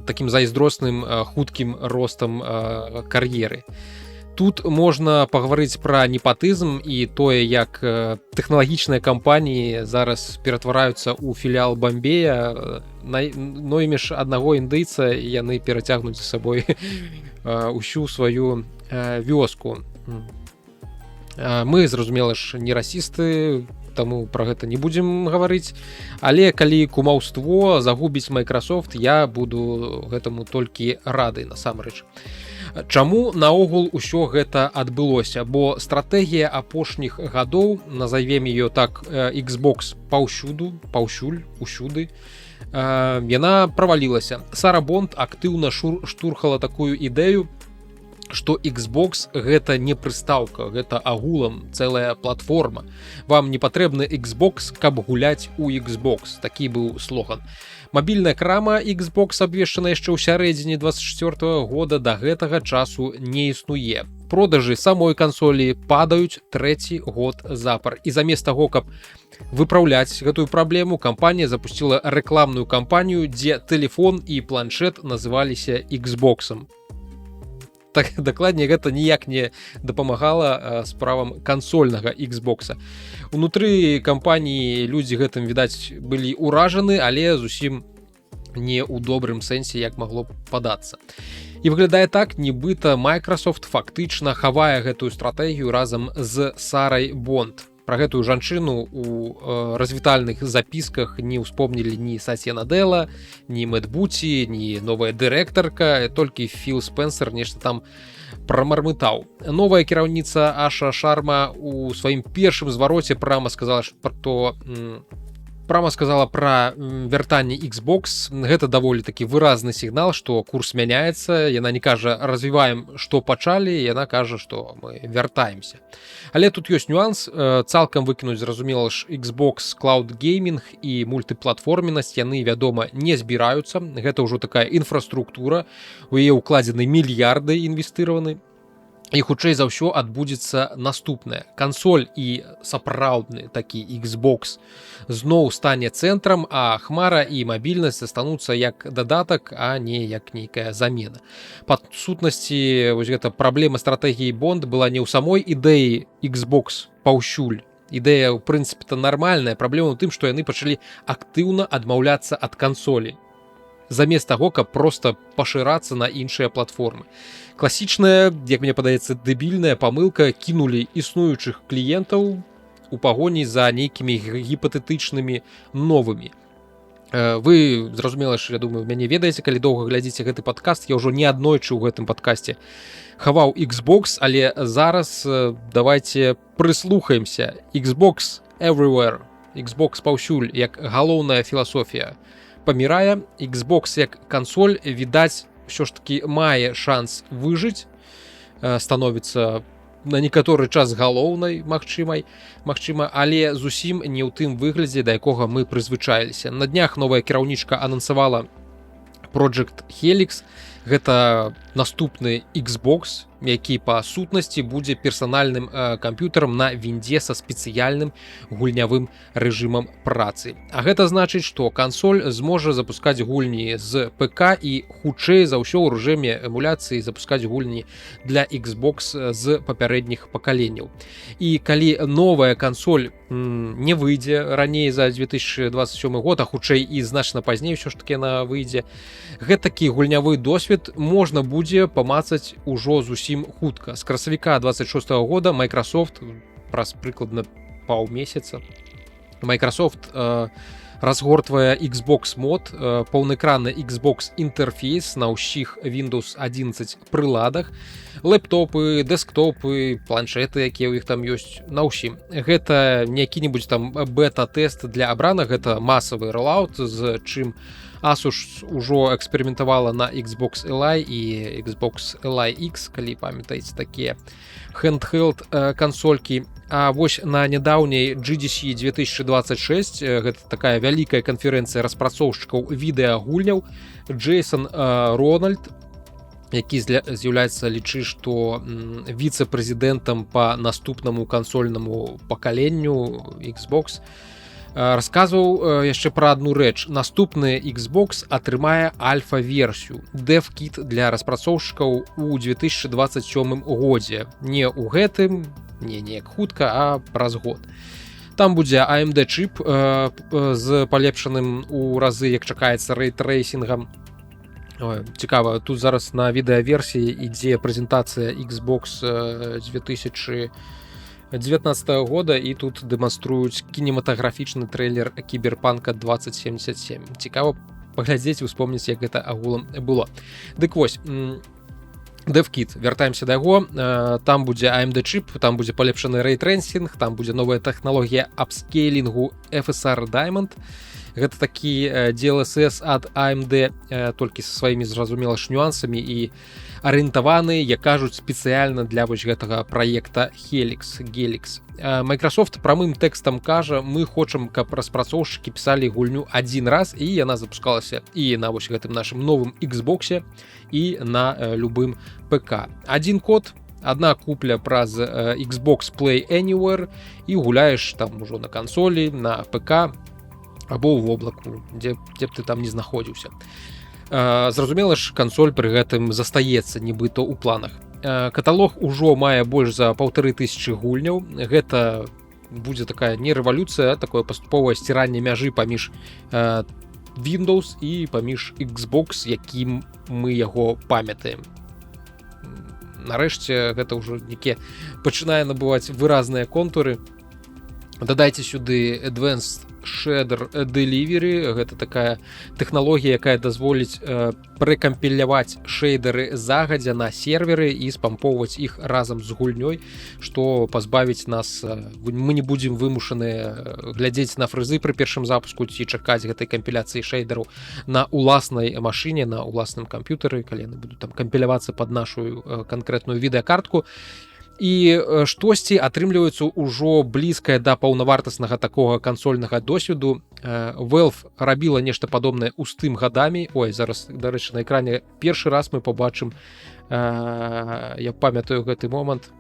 Speaker 2: таким зайздросным хуткім ростам кар'еры. Тут можна пагаварыць пра непатызм і тое, як тэхналагічныя кампаніі зараз ператвараюцца ў філіал Бамбея. Нойміш аднаго індыйца, яны перацягнуць за сабой усю сваю вёску. Мы, зразумела ж, не расісты, таму пра гэта не будзем гаварыць, але калі кумаўство загубіць Microsoft, я буду гэтаму толькі рады насамрэч. Чаму наогул усё гэта адбылося? Бо стратэгія апошніх гадоў, назовем ее так, Xbox паўсюль, усюды, яна правалілася. Сара Бонд актыўна штурхала такую ідэю, што Xbox гэта не прыстаўка, гэта агулам цэлая платформа. Вам не патрэбны Xbox, каб гуляць у Xbox. Такі быў слоган. Мабільная крама Xbox, абвешчана яшчэ ў сярэдзіне 24 года, да гэтага часу не існуе. Продажы самой кансолі падаюць 3-й год запар. І замест таго, каб выпраўляць гэтую праблему, кампанія запусціла рэкламную кампанію, дзе тэлефон і планшет называліся Xbox'ам. Так, дакладней, гэта ніяк не дапамагала справам кансольнага Xbox'a. Унутры кампаніі людзі гэтым, відаць, былі ўражаны, але зусім не ў добрым сэнсе, як магло б падацца. І выглядае так, нібыта Microsoft фактычна хавае гэтую стратэгію разам з Сарай Бонд. Пра гэтую жанчыну у развітальных запісках не ўспомнілі ні Сатья Надэла, ні Мэт Буці, ні новая дырэктарка, толькі Філ Спенсер нешта там прамармытаў. Новая кіраўніца Аша Шарма у сваім першым звароце прама сказала пра вяртанне Xbox. Гэта даволі такі выразны сігнал, што курс мяняецца. Яна не кажа развіваем, што пачалі, яна кажа, што мы вяртаемся. Але тут ёсць нюанс. Цалкам выкінуць, зразумела ж, Xbox Cloud Gaming і мультыплатформеннасць яны, вядома, не збіраюцца. Гэта ўжо такая інфраструктура, у яе ўкладзены мільярды інвестыраваны. І хутчэй за ўсё адбудзецца наступнае. Кансоль і сапраўдны такі Xbox зноў стане цэнтрам, а хмара і мабільнасць застануцца як дадатак, а не як нейкая замена. Па сутнасці, вось гэта праблема стратэгіі Bond была не ў самой ідэі Xbox паўсюль. Ідэя, ў прынцыпе-то нармальная. Праблема ў тым, што яны пачалі актыўна адмаўляцца ад кансолі, замест таго, каб проста пашырацца на іншыя платформы. Класічная, як мне падаецца, дэбільная памылка, кінулі існуючых кліентаў у пагоні за нейкімі гіпатэтычнымі новымі. Вы, зразумела ж, я думаю, мяне ведаеце, калі доўга глядзіце гэты падкаст, я ўжо не аднойчы ў гэтым падкасце хаваў Xbox, але зараз давайте прыслухаемся. Xbox everywhere, Xbox паўсюль, як галоўная філасофія памірае. Xbox як кансоль, відаць, ўсё ж таки мае шанс выжыць, становіцца на некаторы час галоўнай магчыма, але зусім не ў тым выглядзе, да якога мы прызвычаіліся. На днях новая кіраўнічка анансавала Project Helix. Гэта наступны Xbox, які па сутнасці будзе персанальным камп'ютарам на віндзе са спецыяльным гульнявым рэжымам працы. А гэта значыць, што кансоль зможа запускаць гульні з ПК і хутчэй за ўсё ў рэжыме эмуляцыі запускаць гульні для Xbox з папярэдніх пакаленняў. І калі новая кансоль не выйдзе раней за 2027 год, а хутчэй і значна пазней ўсё ж таки яна выйдзе, гэтакі гульнявы досвед можна будзе памацаць ужо зусім хутка. З красавіка 26 года Microsoft, праз прыкладна паўмесяца, Microsoft разгортвае Xbox мод, поўнаэкранны Xbox інтэрфейс на ўсіх Windows 11 прыладах, лэптопы, дэсктопы, планшеты, якія ў іх там ёсць, на ўсім. Гэта не які-небудзь там бета-тэст для абраных, гэта масавы роллаут, з чым Asus ужо эксперыментавала на Xbox Li і Xbox Li X, калі памятаеце, такія handheld кансолькі. А вось на нядаўняй GDC 2026, гэта такая вялікая канферэнцыя распрацоўшчыкаў відэагульняў, Джейсон Рональд, які з'яўляецца, лічы, што віцэ-прэзідэнтам па наступнаму кансольнаму пакаленню Xbox, расказваў яшчэ пра адну рэч. Наступны Xbox атрымае альфа-версію, дэв-кіт для распрацоўшчыкаў у 2027 годзе. Не ў гэтым, не неяк хутка, а праз год. Там будзе AMD чып з палепшаным у разы, як чакаецца, рэйтрейсінгам. Цікава, тут зараз на відэаверсіі ідзе прэзентацыя Xbox 2019 года, і тут дэманструюць кінематаграфічны трэйлер Кіберпанка 2077. Цікава паглядзець, успомніць, як гэта агулам было. Дык вось, DevKit, вяртаемся да яго. Там будзе AMD чып, там будзе палепшаны рэйтрейсінг, там будзе новая тэхналогія апскейлінгу FSR Diamond. Гэта такі DLSS ад AMD, толькі са сваімі, зразумела, нюансамі і арыентаваны, як кажуць, спецыяльна для вось гэтага праекта Helix. Microsoft прамым тэкстам кажа, мы хочам, каб распрацоўшчыкі пісалі гульню адзін раз, і яна запускалася і на вось гэтым нашым новым Xbox, і на любым ПК. Адзін код, адна купля праз Xbox Play Anywhere, і гуляеш там ужо на кансолі, на ПК, або ў воблаку, дзе б ты там не знаходзіўся. Зразумела ж, кансоль пры гэтым застаецца нібыта ў планах. Каталог ужо мае больш за 1500 гульняў. Гэта будзе такая не рэвалюцыя, а такое паступовае сціранне мяжы паміж Windows і паміж Xbox, якім мы яго памятаем. Нарэшце гэта ўжо некі пачынае набываць выразныя контуры. Дадайце сюды Advanced Shader Delivery. Гэта такая тэхналогія, якая дазволіць прэкампіляваць шэйдеры загадзя на серверы і спампоўваць іх разам з гульнёй, што пазбавіць нас, мы не будзем вымушаныя глядзець на фрызы пры першым запуску ці чакаць гэтай кампіляцыі шэйдеру на уласнай машыне, на уласным камп'ютары, калі яны будуць там кампілявацца пад нашу канкрэтную відэакартку. І штосьці атрымліваецца ўжо блізкае да паўнавартаснага такога кансольнага досведу. Valve рабіла нешта падобнае ў Steam гадамі. Ой, зараз, дарэчы, на экране першы раз мы побачым, я памятаю гэты момант,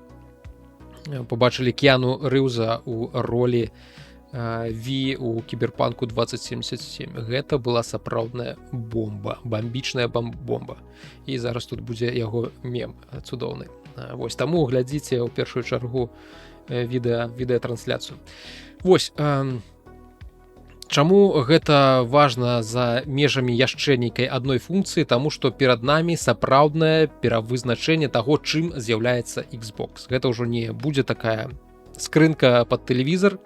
Speaker 2: побачылі Кіану Рыўза ў ролі Ви у Кіберпанку 2077. Гэта была сапраўдная бомба, бамбічная бомба. І зараз тут будзе яго мем цудоўны. Вось, таму глядзіце ў першую чаргу відэатрансляцыю. Вось, чаму гэта важна за межамі яшчэ нейкай адной функцыі? Таму што перад намі сапраўднае перавызначэнне таго, чым з'яўляецца Xbox. Гэта ўжо не будзе такая скрынка пад тэлевізар.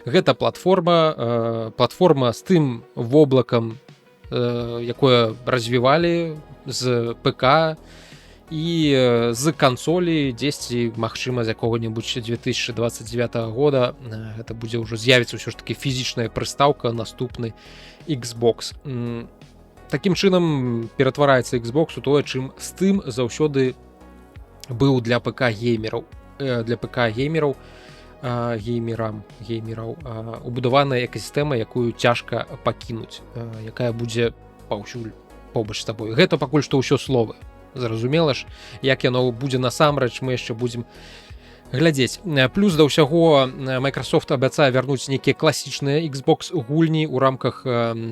Speaker 2: Гэта платформа з тым воблакам, якое развівалі з ПК і з кансолі дзесьці, магчыма, з якога-небудзь 2029 года гэта будзе ўжо з'явіцца ўсё ж такі фізічная прыстаўка, наступны Xbox. Такім чынам ператвараецца Xbox у тое, чым Steam заўсёды быў для ПК-геймераў. Для ПК-геймераў убудаваная экасістэма, якую цяжка пакінуць, якая будзе паўсюль побач з табой. Гэта пакуль што ўсё словы. Зразумела ж, як яно будзе насамрэч, мы яшчэ будзем глядзець. Плюс да ўсяго Microsoft абяцае вярнуць нейкія класічныя Xbox гульні ў рамках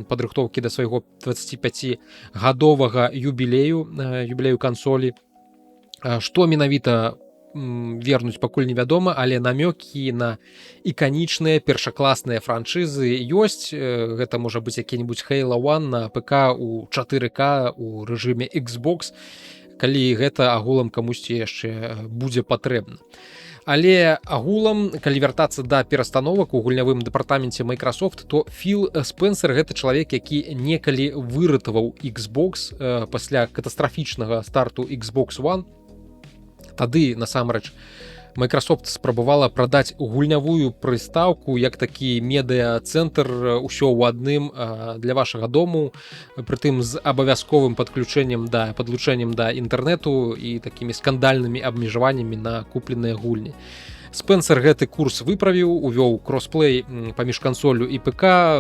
Speaker 2: падрыхтоўкі да свайго 25-гадовага юбілею кансолі. Што менавіта вернуць, пакуль невядома, але намёкі на іканічныя першакласныя франшызы ёсць. Гэта можа быць які-небудзь Halo 1 на ПК у 4К у рэжыме Xbox, калі гэта агулам камусьці яшчэ будзе патрэбна. Але агулам, калі вяртацца да перастановак у гульнявым дэпартаменце Microsoft, то Філ Спенсер гэта чалавек, які некалі выратаваў Xbox пасля катастрафічнага старту Xbox One. Тады, насамрэч, Microsoft спрабавала прадаць гульнявую прыстаўку як такі медыа-цэнтр, усё ў адным для вашага дому, прытым з абавязковым падключэннем падлучэннем да інтэрнэту і такімі скандальнымі абмежаваннямі на купленыя гульні. Спенсер гэты курс выправіў, увёў кросплей паміж кансолю і ПК,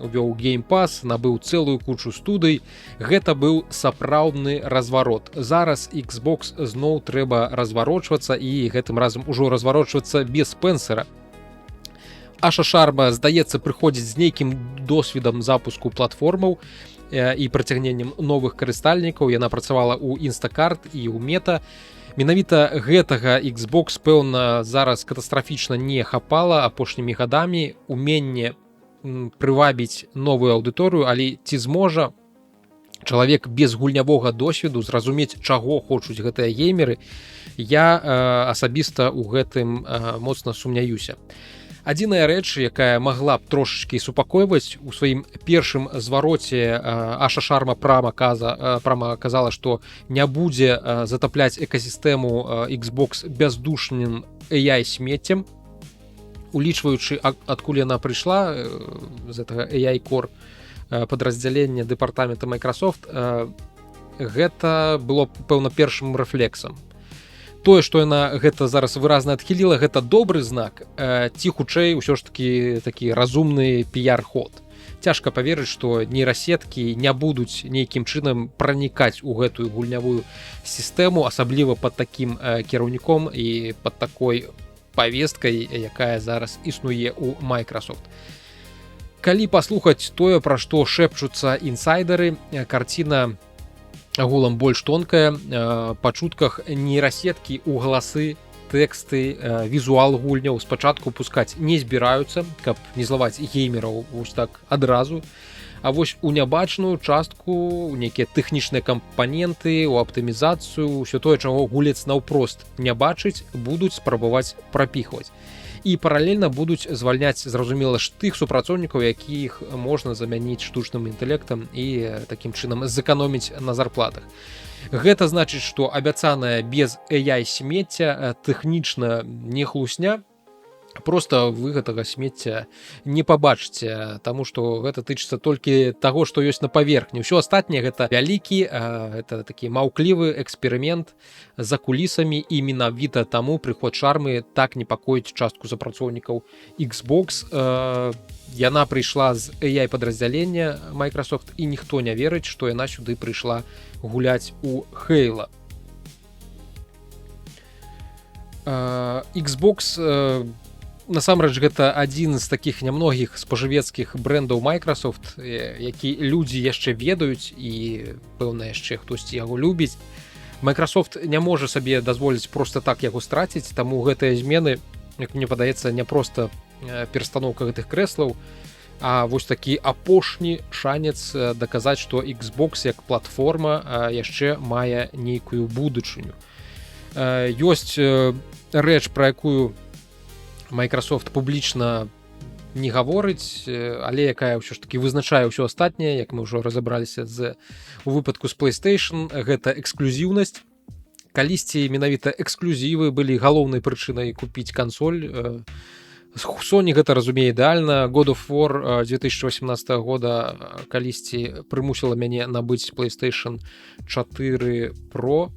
Speaker 2: увёў Game Pass, набыў цэлую кучу студый. Гэта быў сапраўдны разварот. Зараз Xbox зноў трэба разварочвацца, і гэтым разам ужо разварочвацца без Спенсера. Аша Шарма, здаецца, прыходзіць з нейкім досведам запуску платформаў і прыцягненнем новых карыстальнікаў. Яна працавала ў Instacart і ў Meta. Менавіта гэтага Xbox, пэўна, зараз катастрафічна не хапала апошнімі гадамі. Уменне прывабіць новую аўдыторыю, але ці зможа чалавек без гульнявога досведу зразумець, чаго хочуць гэтыя геймеры, я асабіста ў гэтым моцна сумняюся. Адзіная рэч, якая магла б трошачкі супакойваць, у сваім першым звароце Аша Шарма прама казала, што не будзе затапляць экасістэму Xbox бяздушным AI-смеццем, улічваючы, адкуль яна прыйшла з гэтага AI Core падраздзялення дэпартамента Microsoft, гэта было, пэўна, першым рэфлексам. Тое, што яна гэта зараз выразна адхіліла, гэта добры знак, ці хутчэй усё ж такі такі разумны піяр-ход. Цяжка паверыць, што нейрасеткі не будуць нейкім чынам пранікаць у гэтую гульнявую сістэму, асабліва пад такім кіраўніком і пад такой павесткай, якая зараз існуе ў Microsoft. Калі паслухаць тое, пра што шэпчуцца інсайдары, карціна агулам больш тонкая, па чутках нейрасеткі ў галасы, тэксты, візуал гульняў спачатку пускаць не збіраюцца, каб не злаваць геймераў вось так адразу. А вось у нябачную частку, нейкія тэхнічныя кампаненты, у аптымізацыю, ўсё тое, чаго гулец наўпрост не бачыць, будуць спрабаваць прапіхваць. і паралельна будуць звальняць, зразумела ж, тых супрацоўнікаў, якіх можна замяніць штучным інтэлектам і такім чынам зэканоміць на зарплатах. Гэта значыць, што абяцаная без AI смецця тэхнічна не хлусня, просто вы гэтага смецця не пабачыце, таму што гэта тычыцца толькі таго, што ёсць на паверхні. Усё астатняе гэта вялікі, гэта такі маўклівы эксперымент за кулісамі, і менавіта таму прыход шармы так непакоіць частку супрацоўнікаў Xbox. Яна прыйшла з AI падраздзялення Microsoft, і ніхто не верыць, што яна сюды прыйшла гуляць у Halo. Xbox насамрэч гэта адзін з такіх нямногіх спажывецкіх брэндаў Microsoft, які людзі яшчэ ведаюць і пэўна яшчэ хтосьці яго любіць. Microsoft не можа сабе дазволіць проста так яго страціць, таму гэтыя змены, як мне падаецца, не проста перастаноўка гэтых крэслаў, а вось такі апошні шанец даказаць, што Xbox як платформа яшчэ мае нейкую будучыню. Ёсць рэч, пра якую Microsoft публічна не гаворыць, але якая ўсё ж такі вызначае ўсё астатняе, як мы ўжо разабраліся у выпадку з PlayStation, гэта эксклюзіўнасць. Калісьці менавіта эксклюзівы былі галоўнай прычынай купіць кансоль. Sony гэта разумее ідэальна. God of War 2018 года калісьці прымусіла мяне набыць PlayStation 4 Pro.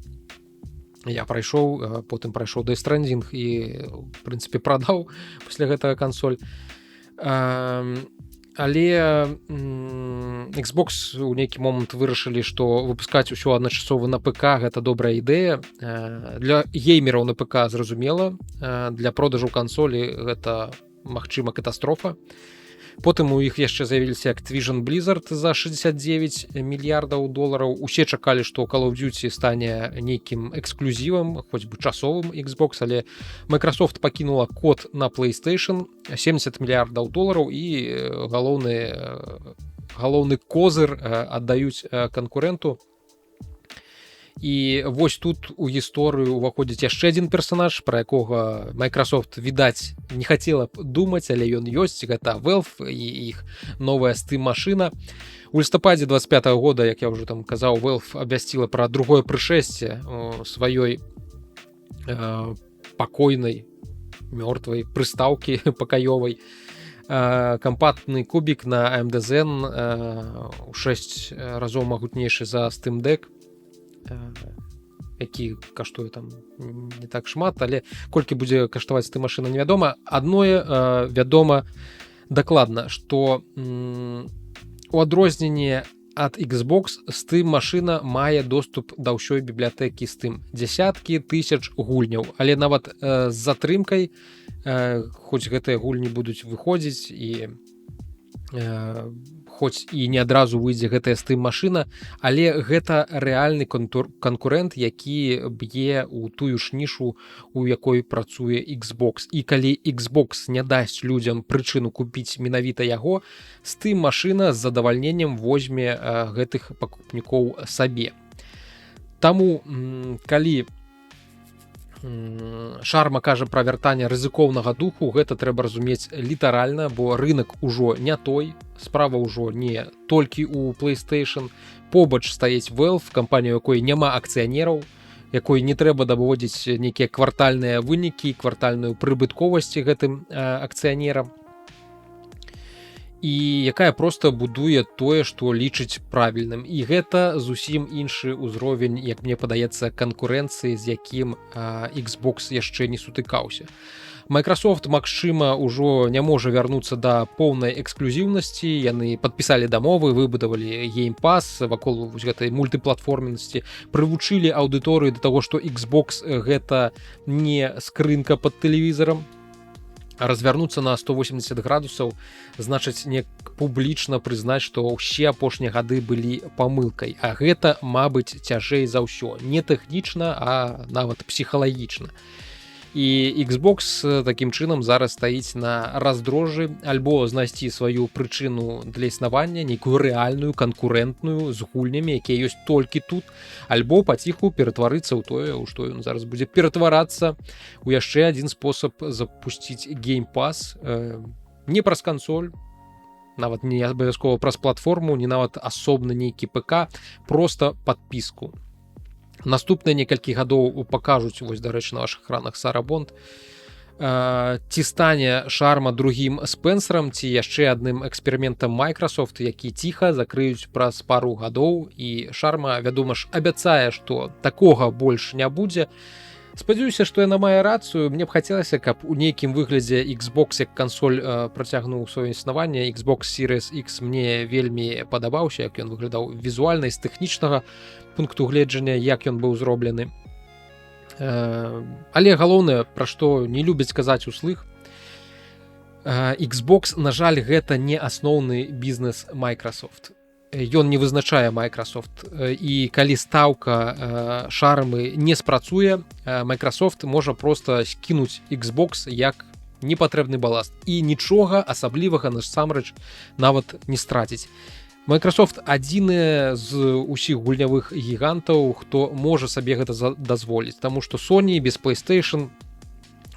Speaker 2: Я прайшоў, потым прайшоў Death Stranding і, в прынцыпе, прадаў пасля гэтага кансоль. Але Xbox у нейкі момант вырашылі, што выпускаць усё адначасова на ПК гэта добрая ідэя. Для геймераў на ПК зразумела, для продажу кансолі гэта, магчыма, катастрофа. Потым у іх яшчэ з'явіліся Activision Blizzard за 69 мільярдаў долараў. Усе чакалі, што Call of Duty стане нейкім эксклюзівам, хоць бы часовым Xbox, але Microsoft пакінула код на PlayStation 70 мільярдаў долараў, і галоўны козыр аддаюць канкурэнту. І вось тут у гісторыю уваходзіць яшчэ адзін персанаж, пра якога Microsoft, відаць, не хацела б думаць, але ён ёсць. Гэта Valve і іх новая Steam-машына. У лістападзе 25 года, як я ўжо там казаў, Valve абвясціла пра другое прышэсце сваёй пакойнай, мёртвай прыстаўкі пакаёвай. Кампактны кубік на AMD Zen у 6 разоў магутнейшы за Steam Deck, які каштуе там не так шмат, але колькі будзе каштаваць ты машына, невядома. Адное вядома дакладна, што у адрозненне ад Xbox Steam машына мае доступ да ўсёй бібліятэкі Steam. Дзясяткі тысяч гульняў, але нават з затрымкай, хоць гэтыя гульні будуць выходзіць і хоць і не адразу выйдзе гэтая Steam-машына, але гэта рэальны канкурэнт, які б'е ў тую ж нішу, у якой працуе Xbox. І калі Xbox не дасць людзям прычыну купіць менавіта яго, Steam-машына з задавальненнем возьме гэтых пакупнікоў сабе. Таму, калі Шарма кажа пра вяртанне рызыкоўнага духу, гэта трэба разумець літаральна, бо рынок ужо не той, справа ўжо не толькі ў PlayStation. Побач стаіць Valve, кампанія, якой няма акцыянераў, якой не трэба даводзіць нейкія квартальныя вынікі, квартальную прыбытковасць гэтым акцыянерам, і якая проста будуе тое, што лічыць правільным. І гэта зусім іншы ўзровень, як мне падаецца, канкурэнцыі, з якім Xbox яшчэ не сутыкаўся. Microsoft, магчыма, ужо не можа вярнуцца да поўнай эксклюзіўнасці. Яны падпісалі дамовы, выбудавалі Game Pass вакол вось гэтай мультыплатформеннасці, прывучылі аўдыторыю да таго, што Xbox гэта не скрынка пад тэлевізарам. Развярнуцца на 180 градусаў, значыць, не публічна прызнаць, што ўсе апошнія гады былі памылкай. А гэта, мабыць, цяжэй за ўсё. Не тэхнічна, а нават псіхалагічна. і Xbox такім чынам зараз стаіць на раздрожжы альбо знайсці сваю прычыну для існавання, нейкую рэальную канкурэнтную з гульнямі, якія ёсць толькі тут, альбо паціху ператварыцца ў тое, у што ён зараз будзе ператварацца у яшчэ адзін спосаб запусціць Game Pass не праз кансоль, нават не абавязкова праз платформу, не нават асобна нейкі ПК, просто падпіску. Наступныя некалькі гадоў пакажуць, вось, дарэчы, на вашых экранах Сара Бонд, ці стане Шарма другім Спэнсерам, ці яшчэ адным эксперыментам Microsoft, які ціха закрыюць праз пару гадоў, і Шарма, вядома ж, абяцае, што такога больш не будзе. Спадзяюся, што яна мае рацыю. Мне б хацелася, каб у нейкім выглядзе Xbox як кансоль працягнуў сваё існаванне. Xbox Series X мне вельмі падабаўся, як ён выглядаў візуальна і з тэхнічнага пункту гледжання, як ён быў зроблены. Але галоўнае, пра што не любяць казаць услых, Xbox, на жаль, гэта не асноўны бізнес Microsoft. Ён не вызначае Microsoft, і калі стаўка Шармы не спрацуе, Microsoft можа проста скінуць Xbox як непатрэбны баласт і нічога асаблівага насамрэч нават не страціць. Microsoft адзіны з усіх гульнявых гігантаў, хто можа сабе гэта дазволіць, таму што Sony без PlayStation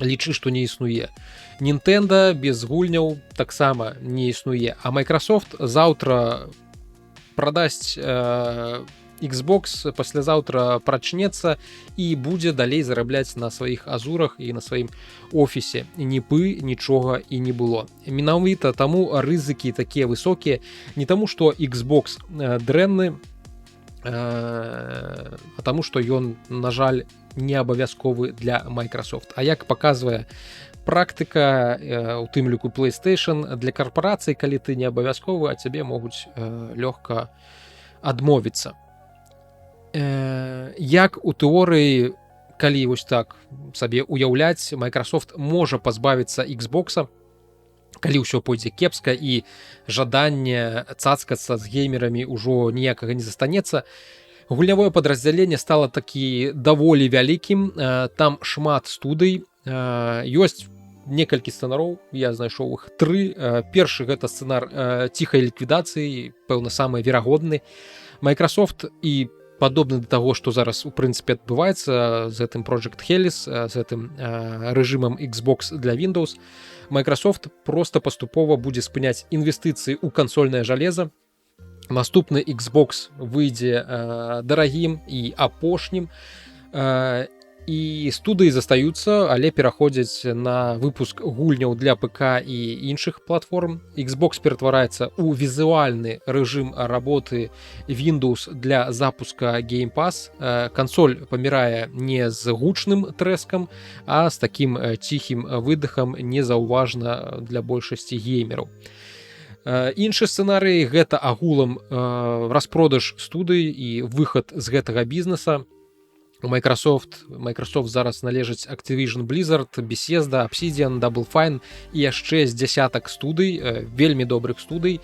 Speaker 2: лічы, што не існуе. Nintendo без гульняў таксама не існуе, а Microsoft заўтра прадасць Xbox, паслязаўтра прачнецца і будзе далей зарабляць на сваіх азурах і на сваім офісе. Ніпы нічога і не было. Менавіта таму рызыкі такія высокія, не таму, што Xbox дрэнны, а таму, што ён, на жаль, не абавязковы для Microsoft. А як паказвае практыка, у тым ліку PlayStation, для карпорацый, калі ты не абавязковы, а цябе могуць лёгка адмовіцца. Як у тэорыі, калі вось так сабе уяўляць, Microsoft можа пазбавіцца Xbox, калі ўсё пойдзе кепска і жаданне цацкацца з геймерамі ўжо ніякага не застанецца, гульнявое падраздзяленне стала такі даволі вялікім, там шмат студый, ёсць некалькі сцэнароў, я знайшоў іх 3. Першы гэта сцэнар ціхай ліквідацыі, пэўна, самы верагодны. Microsoft і падобны да таго, што зараз у прынцыпе адбываецца з гэтым Project Helix, з гэтым рэжымам Xbox для Windows, Microsoft проста паступова будзе спыняць інвестыцыі ў кансольнае жалеза. Наступны Xbox выйдзе дарагім і апошнім, і студыі застаюцца, але пераходзяць на выпуск гульняў для ПК і іншых платформ. Xbox ператвараецца ў візуальны рэжым работы Windows для запуска Game Pass. Кансоль памірае не з гучным трэскам, а з такім ціхім выдыхам, незаўважна для большасці геймераў. Іншы сцэнарый — гэта агулам распродаж студый і выхад з гэтага бізнеса. Microsoft зараз належыць Activision Blizzard, Bethesda, Obsidian, Double Fine і яшчэ з дзясятак студый, вельмі добрых студый.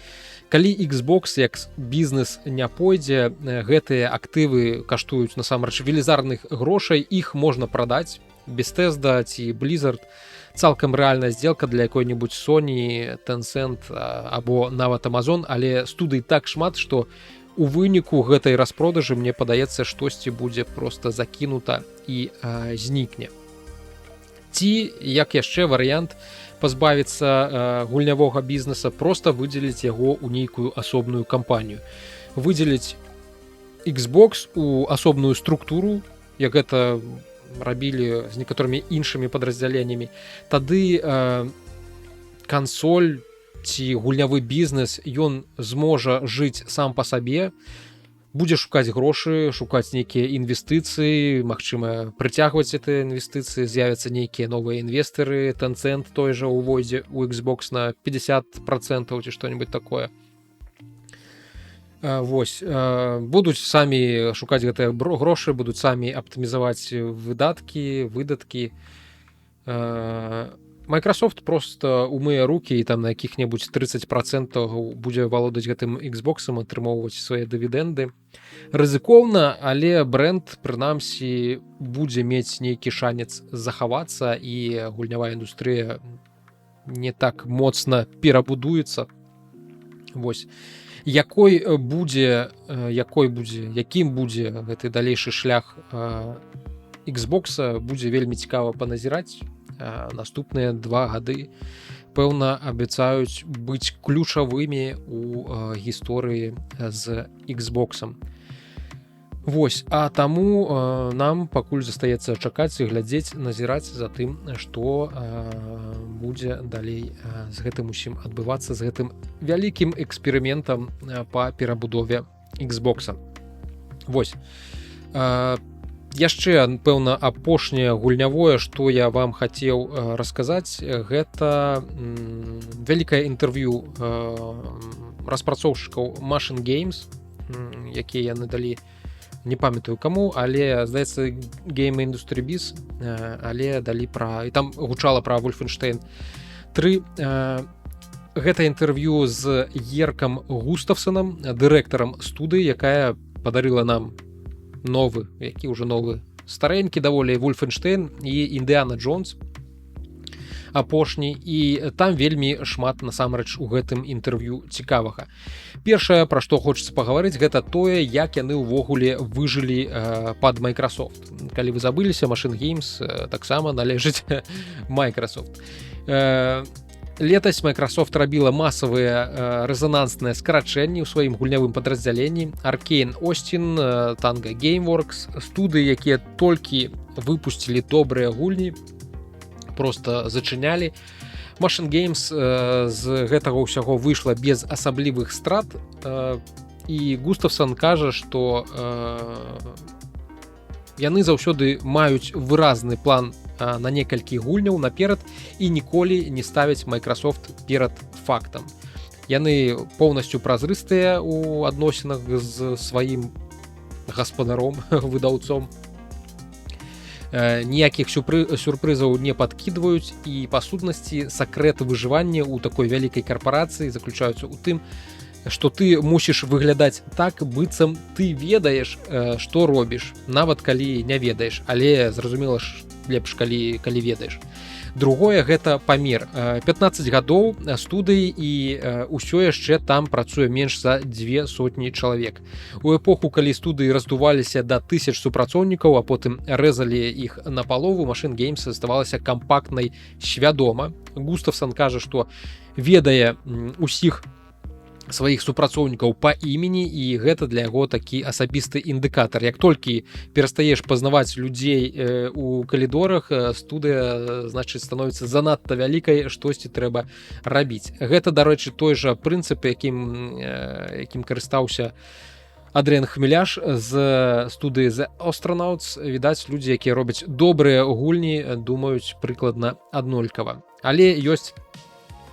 Speaker 2: Калі Xbox як бізнес не пойдзе, гэтыя актывы каштуюць насамрэч велізарных грошай, іх можна прадаць. Bethesda ці Blizzard цалкам рэальная здзелка для якой-небудзь Sony, Tencent або нават Amazon, але студый так шмат, што у выніку гэтай распродажы, мне падаецца, штосьці будзе проста закінута і знікне. Ці, як яшчэ варыянт пазбавіцца гульнявога бізнеса, проста выдзеліць яго ў нейкую асобную кампанію. Выдзеліць Xbox у асобную структуру, як гэта рабілі з некаторымі іншымі падраздзяленнямі. Тады кансоль ці гульнявы бізнес, ён зможа жыць сам па сабе, будзе шукаць грошы, шукаць нейкія інвестыцыі, магчыма, прыцягваць гэтыя інвестыцыі, з'явяцца нейкія новыя інвестары, Tencent той жа увойдзе ў Xbox на 50% ці што-нибудь такое. Вось, будуць самі шукаць гэтыя грошы, будуць самі аптымізаваць выдаткі. Microsoft просто умые руки і там на якіх-небудзь 30% будзе валодаць гэтым Xbox'ам, атрымоўваць свае дывідэнды. Рызыкоўна, але бренд прынамсі будзе мець нейкі шанец захавацца і гульнявая індустрыя не так моцна перабудуецца. Вось. Якім будзе гэты далейшы шлях Xbox'a, будзе вельмі цікава паназіраць. Наступныя 2 гады, пэўна, абяцаюць быць ключавымі ў гісторыі з Xbox'ам. Вось, а таму нам пакуль застаецца чакаць і глядзець, назіраць за тым, што будзе далей з гэтым усім адбывацца, з гэтым вялікім эксперыментам па перабудове Xbox'a. Вось. Яшчэ, пэўна, апошняе гульнявое, што я вам хацеў расказаць, гэта вялікае інтэрв'ю распрацоўшчыкаў Machine Games, якія яны далі, не памятаю каму, але, здаецца, Game Industry Biz, але далі і там гучала пра Wolfenstein 3. Гэта інтэрв'ю з Еркам Густавсонам, дырэктарам студыі, якая падарыла нам новы, які ўжо новы, старэнькі даволі Wolfenstein і Індыана Джонс апошні, і там вельмі шмат насамрэч у гэтым інтэрв'ю цікавага. Першае, пра што хочацца пагаварыць, гэта тое, як яны ўвогуле выжылі пад Microsoft. Калі вы забыліся, Machine Games таксама належыць Microsoft. Летась Microsoft рабіла масавыя рэзанансныя скарачэнні ў сваім гульнявым падраздзяленні. Arkane Austin, Tango Gameworks, студыі, якія толькі выпусцілі добрыя гульні, просто зачынялі. Machine Games з гэтага ўсяго выйшла без асаблівых страт, і Густавсон кажа, што яны заўсёды маюць выразны план на некалькі гульняў наперад і ніколі не ставяць Microsoft перад фактам. Яны поўнасцю празрыстыя ў адносінах з сваім гаспадаром, выдаўцом. Ніякіх сюрпрызаў не падкідваюць, і па сутнасці сакрэт выжывання ў такой вялікай карпорацыі заключаюцца ў тым, што ты мусіш выглядаць так, быццам ты ведаеш, што робіш, нават калі не ведаеш, але зразумела ж, лепш, калі ведаеш. Другое, гэта памер. 15 гадоў студыі, і ўсё яшчэ там працуе менш за 200 чалавек. У эпоху, калі студыі раздуваліся да 1000 супрацоўнікаў, а потым рэзалі іх на палову, Machine Games заставалася кампактнай свядома. Густавсон кажа, што ведае усіх сваіх супрацоўнікаў па імені, і гэта для яго такі асабісты індыкатар. Як толькі перастаеш пазнаваць людзей у калідорах, студыя, значыць, становіцца занадта вялікай, штосьці трэба рабіць. Гэта, дарэчы, той жа прынцып, якім карыстаўся Адрыян Хмеляш з студыі The Astronauts. Відаць, людзі, якія робяць добрыя гульні, думаюць прыкладна аднолькава. Але ёсць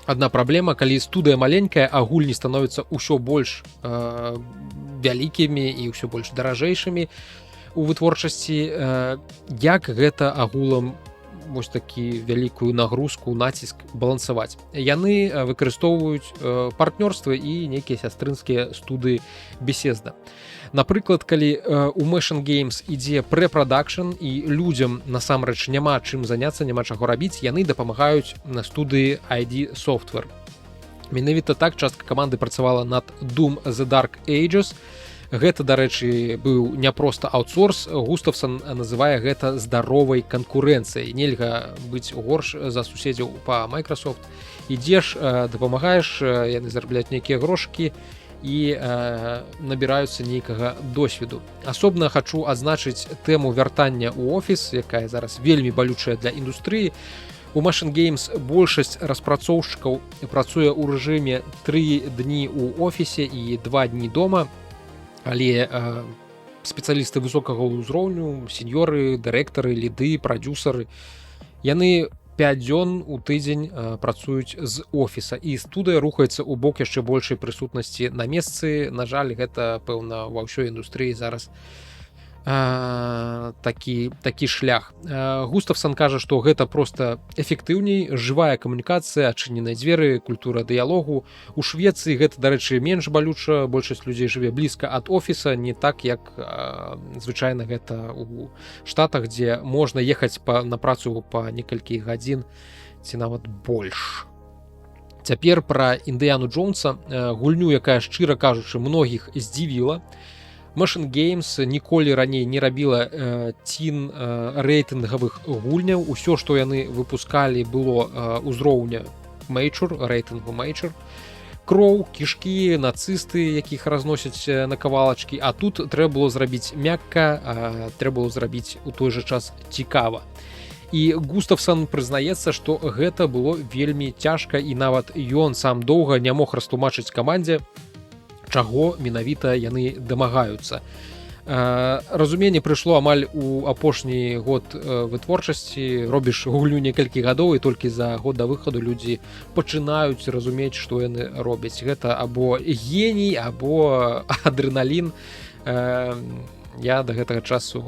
Speaker 2: адна праблема, калі студыя маленькая, а гульні становяцца ўсё больш вялікімі і ўсё больш даражэйшымі у вытворчасці, як гэта агулам вось такі вялікую нагрузку, націск балансаваць. Яны выкарыстоўваюць партнёрствы і нейкія сястрынскія студыі Bethesda. Напрыклад, калі у Machine Games ідзе прэ-прадакшн і людзям насамрэч няма чым заняцца, няма чаго рабіць, яны дапамагаюць на студыі ID Software. Менавіта так частка каманды працавала над Doom The Dark Ages. Гэта, дарэчы, быў не проста аутсорс. Густавсон называе гэта здаровай канкурэнцыяй. Нельга быць горш за суседзяў па Microsoft. Ідзеш, дапамагаеш, яны зарабляюць нейкія грошыкі і набіраюцца нейкага досведу. Асобна хачу адзначыць тэму вяртання ў офіс, якая зараз вельмі балючая для індустрыі. У Machine Games большасць распрацоўшчыкаў працуе ў рэжыме 3 дні ў офісе і 2 дні дома, але спецыялісты высокага ўзроўню, сеньоры, дырэктары, ліды, прадзюсары, яны 5 дзён у тыдзень працуюць з офіса, і студыя рухаецца ў бок яшчэ большай прысутнасці на месцы. На жаль, гэта, пэўна, ва ўсёй індустрыі зараз такі шлях. Густавсан кажа, што гэта проста эфектыўней, жывая камунікацыя, адчыненыя дзверы, культура дыялогу. У Швецыі гэта, дарэчы, менш балюча, большасць людзей жыве блізка ад офіса, не так як звычайна гэта у Штатах, дзе можна ехаць на працу па некалькі гадзін ці нават больш. Цяпер пра Індыяну Джонса, гульню, якая, шчыра кажучы, многіх здзівіла. Machine Games ніколі раней не рабіла цін рэйтынгавых гульняў. Усё, што яны выпускалі, было ўзроўня Major, рэйтынгу Major. Кроў, кішкі, нацысты, якіх разносяць на кавалачкі. А тут трэба было зрабіць мякка, трэба было зрабіць у той жа час цікава. І Густавсан прызнаецца, што гэта было вельмі цяжка, і нават ён сам доўга не мог растлумачыць камандзе, чаго менавіта яны дамагаюцца. Разуменне прыйшло амаль у апошні год вытворчасці. Робіш гульню некалькі гадоў, і толькі за год да выхаду людзі пачынаюць разумець, што яны робяць. Гэта або геній, або адрэналін. Я да гэтага часу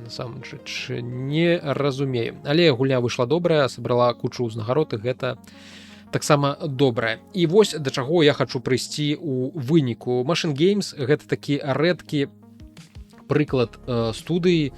Speaker 2: сам не разумею. Але гульня выйшла добрая, сабрала кучу ўзнагарод, і гэта таксама добрае. І вось да чаго я хачу прыйсці ў выніку. Machine Games гэта такі рэдкі прыклад студыі,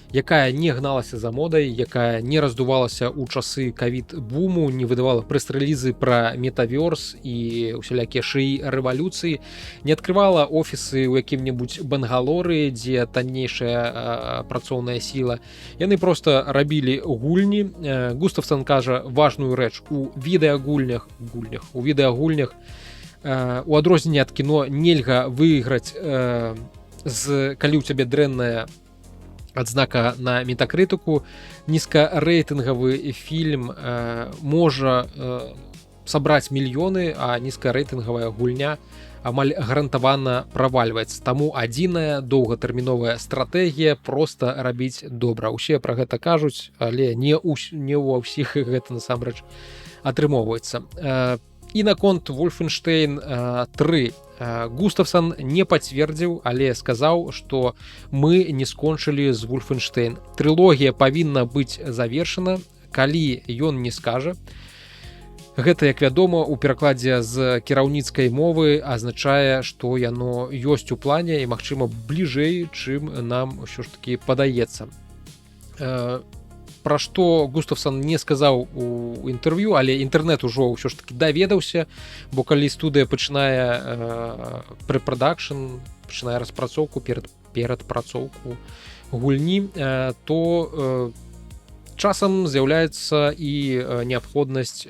Speaker 2: якая не гналася за модай, якая не раздувалася ў часы ковід-буму, не выдавала прэс-рэлізы пра метаверс і усялякія шыі рэвалюцыі, не адкрывала офісы ў якім-небудзь Бангалоры, дзе таннейшая працоўная сіла. Яны проста рабілі гульні. Густавсан кажа важную рэч: у відэагульнях, у адрозненне ад кіно, нельга выйграць, калі ў цябе дрэнная адзнака на метакрытыку. Нізкарэйтынгавы фільм можа сабраць мільёны, а нізкарэйтынгавая гульня амаль гарантавана правальваецца. Таму адзіная доўгатэрміновая стратэгія проста рабіць добра. Усе пра гэта кажуць, але не ва ўсіх гэта насамрэч атрымоўваецца. І наконт Wolfenstein 3 Густавсан не пацвердзіў, але сказаў, што мы не скончылі з Wolfenstein. Трылогія павінна быць завершана, калі ён не скажа. Гэта, як вядома, у перакладзе з кіраўніцкай мовы азначае, што яно ёсць у плане і, магчыма, бліжэй, чым нам ўсё ж такі падаецца. Пра што Густавсан не сказаў у інтэрв'ю, але інтэрнэт ужо ўсё ж такі даведаўся, бо калі студыя пачынае прэпрадакшн, пачынае распрацоўку, перадпрацоўку гульні, то часам з'яўляецца і неабходнасць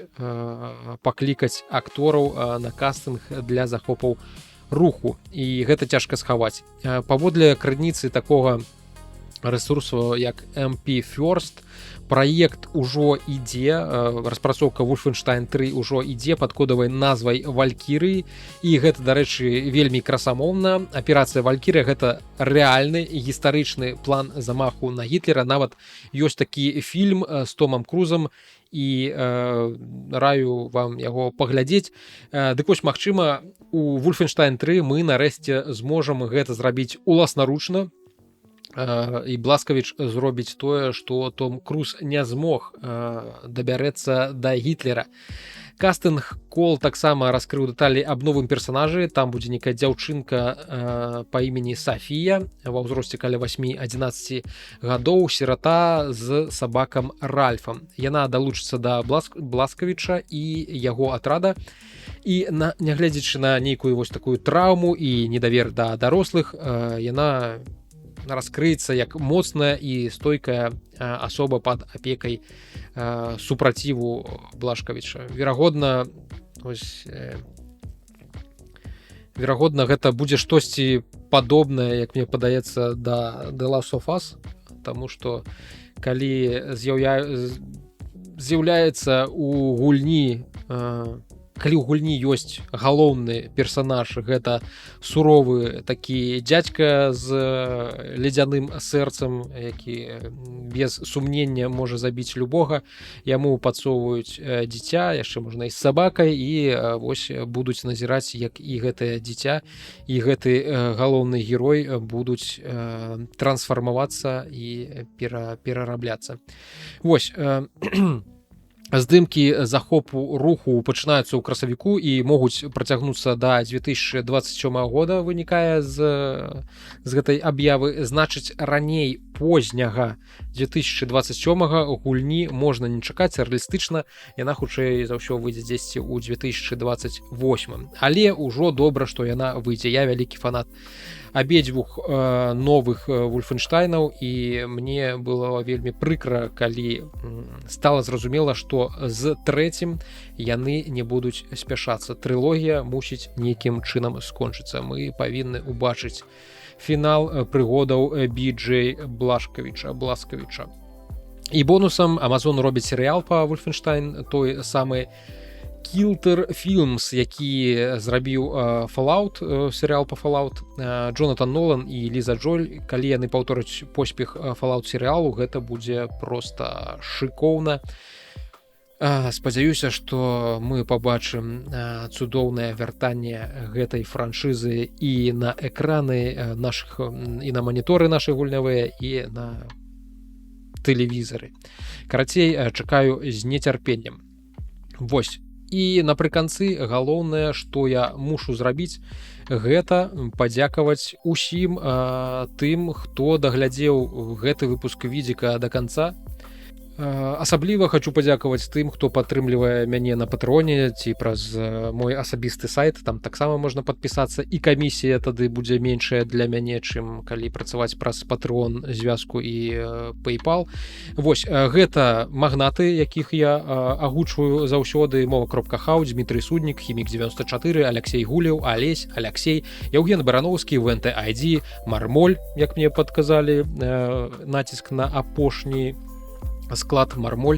Speaker 2: паклікаць актораў на кастынг для захопаў руху, і гэта цяжка схаваць. Паводле крыніцы такога рэсурсу, як MP First, праект ужо ідзе, распрацоўка Wolfenstein 3 ужо ідзе пад кодавай назвай Валькірыі, і гэта, дарэчы, вельмі красамоўна. Аперацыя Валькірыя — гэта рэальны гістарычны план замаху на Гітлера. Нават ёсць такі фільм з Томам Крузам, і раю вам яго паглядзець. Дык вось, магчыма, у Wolfenstein 3 мы нарэшце зможам гэта зрабіць уласнаручна, і Бласкавіч зробіць тое, што Том Круз не змог, дабярэцца да Гітлера. Кастынг Кол таксама раскрыў дэталі аб новым персанажы. Там будзе некая дзяўчынка па імені Сафія, ва ўзросце каля 8-11 гадоў, сірата з сабакам Ральфам. Яна далучыцца да Бласкавіча і яго атрада. І нягледзячы на нейкую вось такую траўму і недавер да дарослых, яна раскрыецца як моцная і стойкая асоба пад апекай супраціву Блашкавіча. Верагодна, гэта будзе штосьці падобнае, як мне падаецца, да The Last of Us, таму што калі з'яўляецца у гульні калі ў гульні ёсць галоўны персанаж, гэта суровы такі дзядзька з ледзяным сэрцам, які без сумнення можа забіць любога, яму падсоўваюць дзіця, яшчэ можна і з сабакай, і вось будуць назіраць, як і гэтае дзіця, і гэты галоўны герой будуць трансфармавацца і перарабляцца. Вось здымкі захопу руху пачынаюцца ў красавіку і могуць працягнуцца да 2027 года, вынікае з гэтай аб'явы. Значыць, раней позняга 2027 гульні можна не чакаць, рэалістычна яна хутчэй за ўсё выйдзе дзесьці ў 2028. Але ўжо добра, што яна выйдзе. Я вялікі фанат абедзвюх новых Вольфенштайнаў, і мне было вельмі прыкра, калі стала зразумела, што з трэцім яны не будуць спяшацца. Трылогія мусіць нейкім чынам скончыцца. Мы павінны ўбачыць фінал прыгодаў Би-Джей Бласкавіча. І бонусам Amazon робіць серыял па Вольфенштайн, той самы Kilter Films, які зрабіў Fallout, серыял па Fallout. Джонатан Нолан і Ліза Джоль, калі яны паўтораць поспех Fallout серыялу, гэта будзе проста шыкоўна. Спадзяюся, што мы пабачым цудоўнае вяртанне гэтай франшызы і на экраны нашых, і на маніторы нашы гульнявыя, і на тэлевізары. Карацей, чакаю з нецярпеннем. Вось. І напрыканцы галоўнае, што я мушу зрабіць, гэта падзякаваць усім тым, хто даглядзеў гэты выпуск відзіка да канца. Асабліва хочу падзякаваць тым, хто падтрымлівае мяне на Патрэоне ці праз мой асабісты сайт. Там таксама можна падпісацца, і камісія тады будзе меншая для мяне, чым калі працаваць праз Патрэон, звязку і PayPal. Вось, гэта магнаты, якіх я агучваю заўсёды: Мова.хау, Дмітрый Суднік, Хімік94, Алексей Гулеў, Алесь, Алексей, Яўген Барановскі, ВНТ ID, Мармоль, як мне падказалі, націск на апошні склад Мармоль,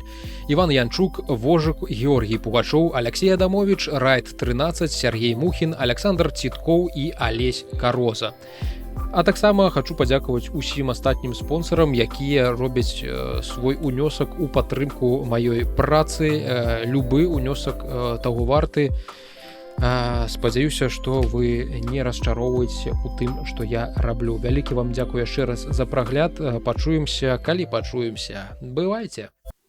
Speaker 2: Іван Янчук, Вожык, Георгій Пугачоў, Алексей Адамович, Райт 13, Сергей Мухін, Александр Ціткоў і Алесь Кароза. А таксама хочу падзякаваць усім астатнім спонсарам, якія робяць свой унёсак у падтрымку маёй працы. Любы унёсак таго варты. Спадзяюся, што вы не расчароўваеце у тым, што я раблю. Вялікі вам дзякую яшчэ раз за прагляд. Пачуемся, калі пачуемся. Бывайце!